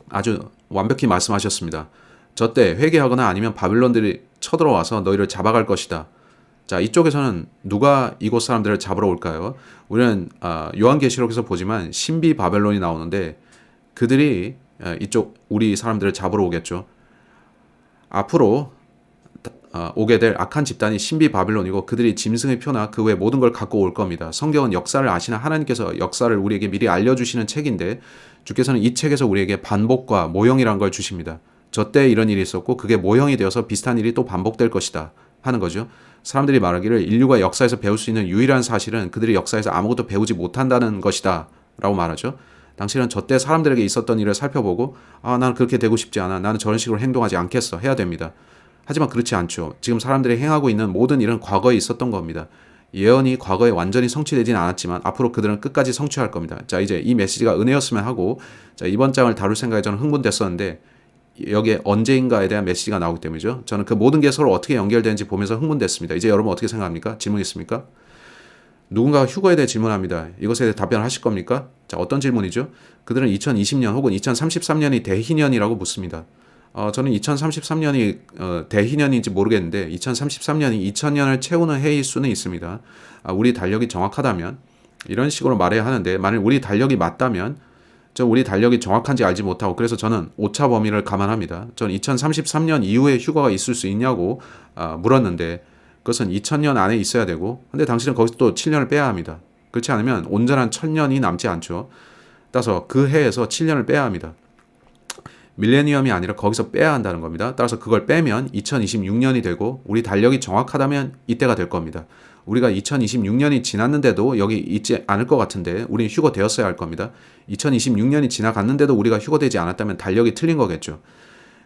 아주 완벽히 말씀하셨습니다. 저 때 회개하거나 아니면 바벨론들이 쳐들어와서 너희를 잡아갈 것이다. 자, 이쪽에서는 누가 이곳 사람들을 잡으러 올까요? 우리는 요한계시록에서 보지만 신비 바벨론이 나오는데 그들이 이쪽 우리 사람들을 잡으러 오겠죠. 앞으로 오게 될 악한 집단이 신비 바벨론이고 그들이 짐승의 표나 그 외 모든 걸 갖고 올 겁니다. 성경은 역사를 아시는 하나님께서 역사를 우리에게 미리 알려주시는 책인데 주께서는 이 책에서 우리에게 반복과 모형이란 걸 주십니다. 저 때 이런 일이 있었고 그게 모형이 되어서 비슷한 일이 또 반복될 것이다 하는 거죠. 사람들이 말하기를 인류가 역사에서 배울 수 있는 유일한 사실은 그들이 역사에서 아무것도 배우지 못한다는 것이다 라고 말하죠. 당신은 저 때 사람들에게 있었던 일을 살펴보고 나는 그렇게 되고 싶지 않아. 나는 저런 식으로 행동하지 않겠어. 해야 됩니다. 하지만 그렇지 않죠. 지금 사람들이 행하고 있는 모든 일은 과거에 있었던 겁니다. 예언이 과거에 완전히 성취되지는 않았지만 앞으로 그들은 끝까지 성취할 겁니다. 자, 이제 이 메시지가 은혜였으면 하고, 자, 이번 장을 다룰 생각에 저는 흥분됐었는데 여기에 언제인가에 대한 메시지가 나오기 때문이죠. 저는 그 모든 게 서로 어떻게 연결되는지 보면서 흥분됐습니다. 이제 여러분 어떻게 생각합니까? 질문 있습니까? 누군가가 휴거에 대해 질문합니다. 이것에 대해 답변을 하실 겁니까? 자, 어떤 질문이죠? 그들은 2020년 혹은 2033년이 대희년이라고 묻습니다. 저는 2033년이 대희년인지 모르겠는데 2033년이 2000년을 채우는 해일 수는 있습니다. 우리 달력이 정확하다면 이런 식으로 말해야 하는데, 만일 우리 달력이 맞다면 우리 달력이 정확한지 알지 못하고, 그래서 저는 오차 범위를 감안합니다. 저는 2033년 이후에 휴가가 있을 수 있냐고 물었는데 그것은 2000년 안에 있어야 되고, 근데 당신은 거기서 또 7년을 빼야 합니다. 그렇지 않으면 온전한 1000년이 남지 않죠. 따라서 그 해에서 7년을 빼야 합니다. 밀레니엄이 아니라 거기서 빼야 한다는 겁니다. 따라서 그걸 빼면 2026년이 되고, 우리 달력이 정확하다면 이때가 될 겁니다. 우리가 2026년이 지났는데도 여기 있지 않을 것 같은데 우리는 휴거되었어야 할 겁니다. 2026년이 지나갔는데도 우리가 휴거되지 않았다면 달력이 틀린 거겠죠.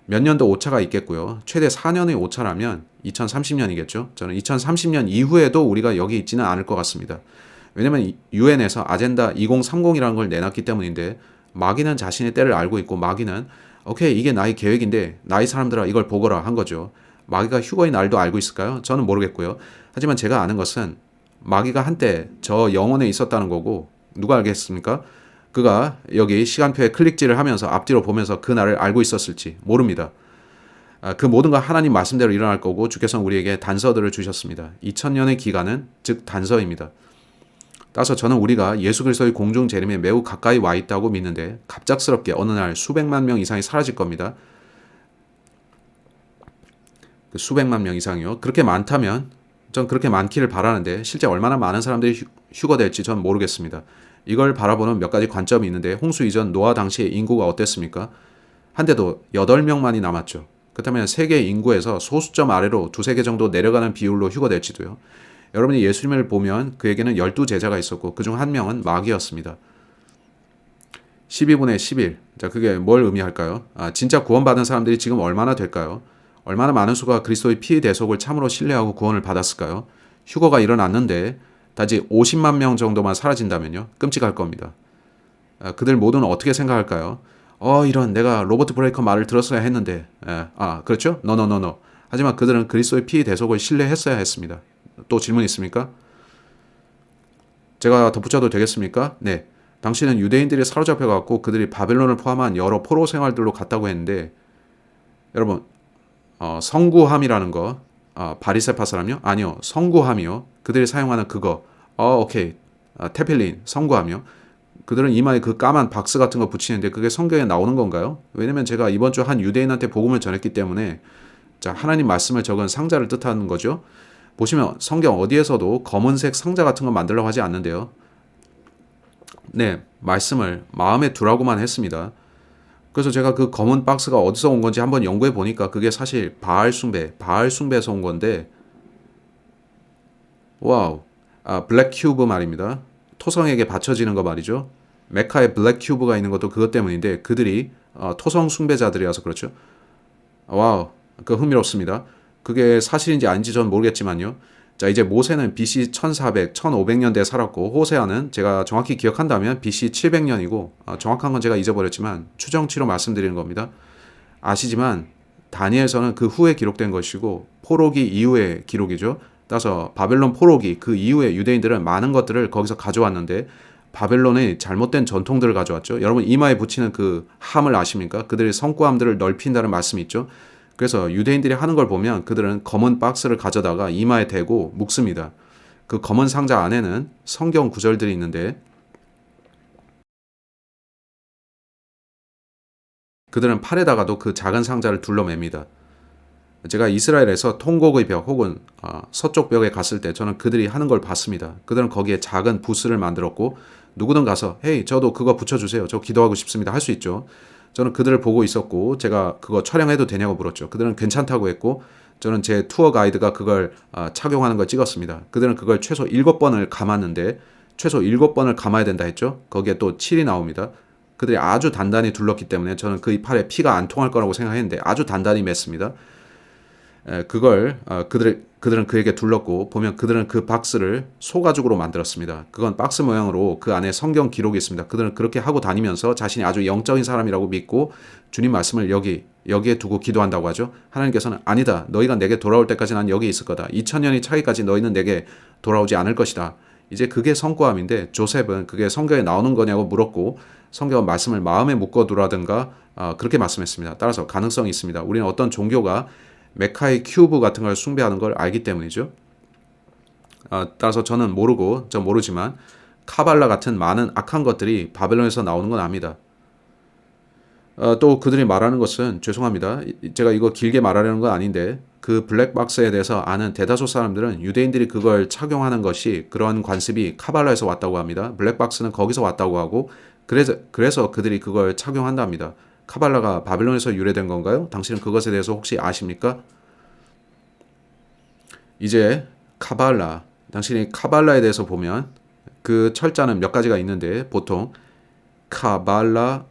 몇 년도 오차가 있겠고요. 최대 4년의 오차라면 2030년이겠죠. 저는 2030년 이후에도 우리가 여기 있지는 않을 것 같습니다. 왜냐면 유엔에서 아젠다 2030이라는 걸 내놨기 때문인데, 마귀는 자신의 때를 알고 있고, 마귀는 오케이, 이게 나의 계획인데 나의 사람들아 이걸 보거라 한 거죠. 마귀가 휴거의 날도 알고 있을까요? 저는 모르겠고요. 하지만 제가 아는 것은 마귀가 한때 저 영혼에 있었다는 거고, 누가 알겠습니까? 그가 여기 시간표에 클릭질을 하면서 앞뒤로 보면서 그 날을 알고 있었을지 모릅니다. 그 모든 건 하나님 말씀대로 일어날 거고, 주께서는 우리에게 단서들을 주셨습니다. 2000년의 기간은 즉 단서입니다. 따라서 저는 우리가 예수 그리스도의 공중 재림에 매우 가까이 와 있다고 믿는데, 갑작스럽게 어느 날 수백만 명 이상이 사라질 겁니다. 그 수백만 명 이상이요. 그렇게 많다면 전 그렇게 많기를 바라는데, 실제 얼마나 많은 사람들이 휴거될지 전 모르겠습니다. 이걸 바라보는 몇 가지 관점이 있는데, 홍수 이전 노아 당시의 인구가 어땠습니까? 한데도 8명만이 남았죠. 그렇다면 세계 인구에서 소수점 아래로 두세 개 정도 내려가는 비율로 휴거될지도요. 여러분이 예수님을 보면 그에게는 12제자가 있었고 그중 한 명은 마귀였습니다. 12분의 11. 자, 그게 뭘 의미할까요? 진짜 구원받은 사람들이 지금 얼마나 될까요? 얼마나 많은 수가 그리스도의 피 대속을 참으로 신뢰하고 구원을 받았을까요? 휴거가 일어났는데 단지 50만 명 정도만 사라진다면요, 끔찍할 겁니다. 그들 모두는 어떻게 생각할까요? 이런, 내가 로버트 브레이커 말을 들었어야 했는데. 그렇죠? 노노노노. 하지만 그들은 그리스도의 피 대속을 신뢰했어야 했습니다. 또 질문 있습니까? 제가 덧붙여도 되겠습니까? 네. 당시는 유대인들이 사로잡혀갖고 그들이 바벨론을 포함한 여러 포로 생활들로 갔다고 했는데, 여러분, 성구함이라는 거, 바리세파 사람요? 아니요, 성구함이요. 그들이 사용하는 그거, 오케이, 테필린, 성구함이요. 그들은 이마에 그 까만 박스 같은 거 붙이는데 그게 성경에 나오는 건가요? 왜냐면 제가 이번 주 한 유대인한테 복음을 전했기 때문에, 자, 하나님 말씀을 적은 상자를 뜻하는 거죠. 보시면 성경 어디에서도 검은색 상자 같은 거 만들려고 하지 않는데요. 네, 말씀을 마음에 두라고만 했습니다. 그래서 제가 그 검은 박스가 어디서 온 건지 한번 연구해 보니까 그게 사실 바알 숭배에서 온 건데, 와우, 블랙 큐브 말입니다. 토성에게 바쳐지는 거 말이죠. 메카에 블랙 큐브가 있는 것도 그것 때문인데, 그들이 토성 숭배자들이라서 그렇죠. 와우, 그 흥미롭습니다. 그게 사실인지 아닌지 전 모르겠지만요. 자, 이제 모세는 BC 1400, 1500년대에 살았고, 호세아는 제가 정확히 기억한다면 BC 700년이고, 정확한 건 제가 잊어버렸지만 추정치로 말씀드리는 겁니다. 아시지만 다니엘서는 그 후에 기록된 것이고, 포로기 이후의 기록이죠. 따라서 바벨론 포로기 그 이후에 유대인들은 많은 것들을 거기서 가져왔는데, 바벨론의 잘못된 전통들을 가져왔죠. 여러분, 이마에 붙이는 그 함을 아십니까? 그들의 성구함들을 넓힌다는 말씀이 있죠. 그래서 유대인들이 하는 걸 보면 그들은 검은 박스를 가져다가 이마에 대고 묶습니다. 그 검은 상자 안에는 성경 구절들이 있는데, 그들은 팔에다가도 그 작은 상자를 둘러맵니다. 제가 이스라엘에서 통곡의 벽 혹은 서쪽 벽에 갔을 때 저는 그들이 하는 걸 봤습니다. 그들은 거기에 작은 부스를 만들었고, 누구든 가서 헤이, 저도 그거 붙여주세요, 저 기도하고 싶습니다, 할 수 있죠. 저는 그들을 보고 있었고, 제가 그거 촬영해도 되냐고 물었죠. 그들은 괜찮다고 했고, 저는 제 투어 가이드가 그걸 착용하는 걸 찍었습니다. 그들은 그걸 최소 7번을 감았는데, 최소 7번을 감아야 된다 했죠. 거기에 또 7이 나옵니다. 그들이 아주 단단히 둘렀기 때문에 저는 그 팔에 피가 안 통할 거라고 생각했는데 아주 단단히 맸습니다. 그들은 그에게 둘렀고 보면 그들은 그 박스를 소가죽으로 만들었습니다. 그건 박스 모양으로 그 안에 성경 기록이 있습니다. 그들은 그렇게 하고 다니면서 자신이 아주 영적인 사람이라고 믿고 주님 말씀을 여기에 두고 기도한다고 하죠. 하나님께서는 아니다. 너희가 내게 돌아올 때까지 난 여기 있을 거다. 2000년이 차기까지 너희는 내게 돌아오지 않을 것이다. 이제 그게 성과함인데 조셉은 그게 성경에 나오는 거냐고 물었고 성경 말씀을 마음에 묶어두라든가 그렇게 말씀했습니다. 따라서 가능성이 있습니다. 우리는 어떤 종교가 메카의 큐브 같은 걸 숭배하는 걸 알기 때문이죠. 따라서 저는 모르지만 카발라 같은 많은 악한 것들이 바벨론에서 나오는 건 압니다. 또 그들이 말하는 것은 죄송합니다. 제가 이거 길게 말하려는 건 아닌데 그 블랙박스에 대해서 아는 대다수 사람들은 유대인들이 그걸 착용하는 것이 그런 관습이 카발라에서 왔다고 합니다. 블랙박스는 거기서 왔다고 하고 그래서 그들이 그걸 착용한답니다. 카발라가 바벨론에서 유래된 건가요? 당신은 그것에 대해서 혹시 아십니까? 이제 당신이 카발라에 대해서 보면 그 철자는 몇 가지가 있는데 보통 카발라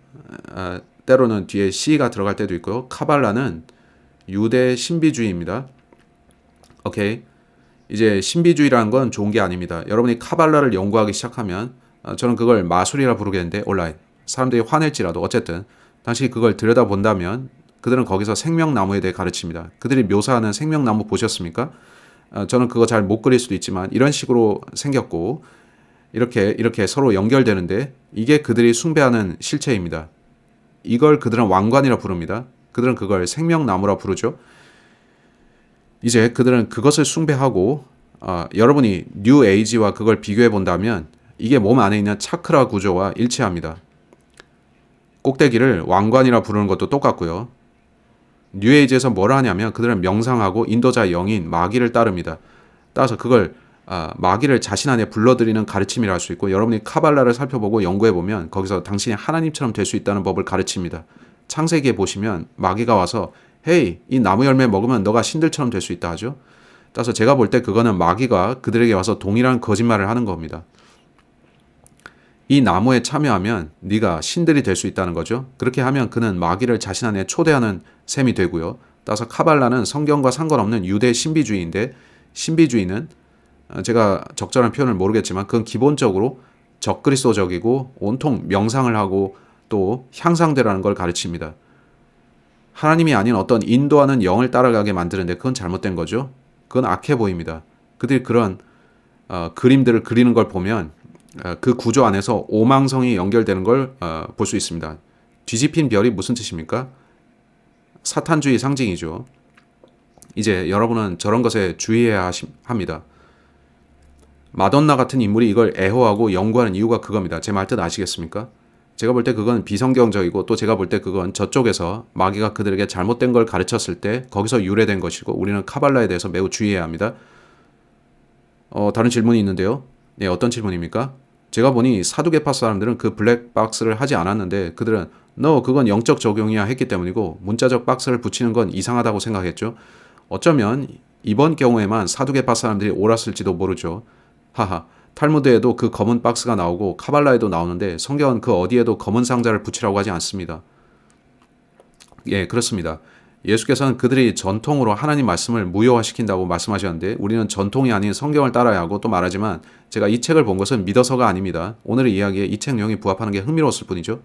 때로는 뒤에 C가 들어갈 때도 있고요. 카발라는 유대 신비주의입니다. 오케이. 이제 신비주의라는 건 좋은 게 아닙니다. 여러분이 카발라를 연구하기 시작하면 저는 그걸 마술이라 부르겠는데 온라인 사람들이 화낼지라도 어쨌든 당신이 그걸 들여다본다면 그들은 거기서 생명나무에 대해 가르칩니다. 그들이 묘사하는 생명나무 보셨습니까? 저는 그거 잘 못 그릴 수도 있지만 이런 식으로 생겼고 이렇게 서로 연결되는데 이게 그들이 숭배하는 실체입니다. 이걸 그들은 왕관이라 부릅니다. 그들은 그걸 생명나무라 부르죠. 이제 그들은 그것을 숭배하고 여러분이 뉴 에이지와 그걸 비교해 본다면 이게 몸 안에 있는 차크라 구조와 일치합니다. 꼭대기를 왕관이라 부르는 것도 똑같고요. 뉴에이지에서 뭐라 하냐면 그들은 명상하고 인도자 영인 마귀를 따릅니다. 따라서 그걸 마귀를 자신 안에 불러들이는 가르침이라 할 수 있고 여러분이 카발라를 살펴보고 연구해보면 거기서 당신이 하나님처럼 될 수 있다는 법을 가르칩니다. 창세기에 보시면 마귀가 와서 헤이 이 나무 열매 먹으면 너가 신들처럼 될 수 있다 하죠. 따라서 제가 볼 때 그거는 마귀가 그들에게 와서 동일한 거짓말을 하는 겁니다. 이 나무에 참여하면 네가 신들이 될 수 있다는 거죠. 그렇게 하면 그는 마귀를 자신 안에 초대하는 셈이 되고요. 따라서 카발라는 성경과 상관없는 유대 신비주의인데 신비주의는 제가 적절한 표현을 모르겠지만 그건 기본적으로 적그리스도적이고 온통 명상을 하고 또 향상되라는 걸 가르칩니다. 하나님이 아닌 어떤 인도하는 영을 따라가게 만드는데 그건 잘못된 거죠. 그건 악해 보입니다. 그들이 그런 그림들을 그리는 걸 보면 그 구조 안에서 오망성이 연결되는 걸 볼 수 있습니다. 뒤집힌 별이 무슨 뜻입니까? 사탄주의 상징이죠. 이제 여러분은 저런 것에 주의해야 합니다. 마돈나 같은 인물이 이걸 애호하고 연구하는 이유가 그겁니다. 제 말 뜻 아시겠습니까? 제가 볼 때 그건 비성경적이고 또 제가 볼 때 그건 저쪽에서 마귀가 그들에게 잘못된 걸 가르쳤을 때 거기서 유래된 것이고 우리는 카발라에 대해서 매우 주의해야 합니다. 다른 질문이 있는데요. 네, 어떤 질문입니까? 제가 보니 사두개파 사람들은 그 블랙박스를 하지 않았는데 그들은 그건 영적 적용이야 했기 때문이고 문자적 박스를 붙이는 건 이상하다고 생각했죠. 어쩌면 이번 경우에만 사두개파 사람들이 옳았을지도 모르죠. 하하, 탈무드에도 그 검은 박스가 나오고 카발라에도 나오는데 성경은 그 어디에도 검은 상자를 붙이라고 하지 않습니다. 예, 그렇습니다. 예수께서는 그들이 전통으로 하나님 말씀을 무효화시킨다고 말씀하셨는데 우리는 전통이 아닌 성경을 따라야 하고 또 말하지만 제가 이 책을 본 것은 믿어서가 아닙니다. 오늘의 이야기에 이 책 내용이 부합하는 게 흥미로웠을 뿐이죠.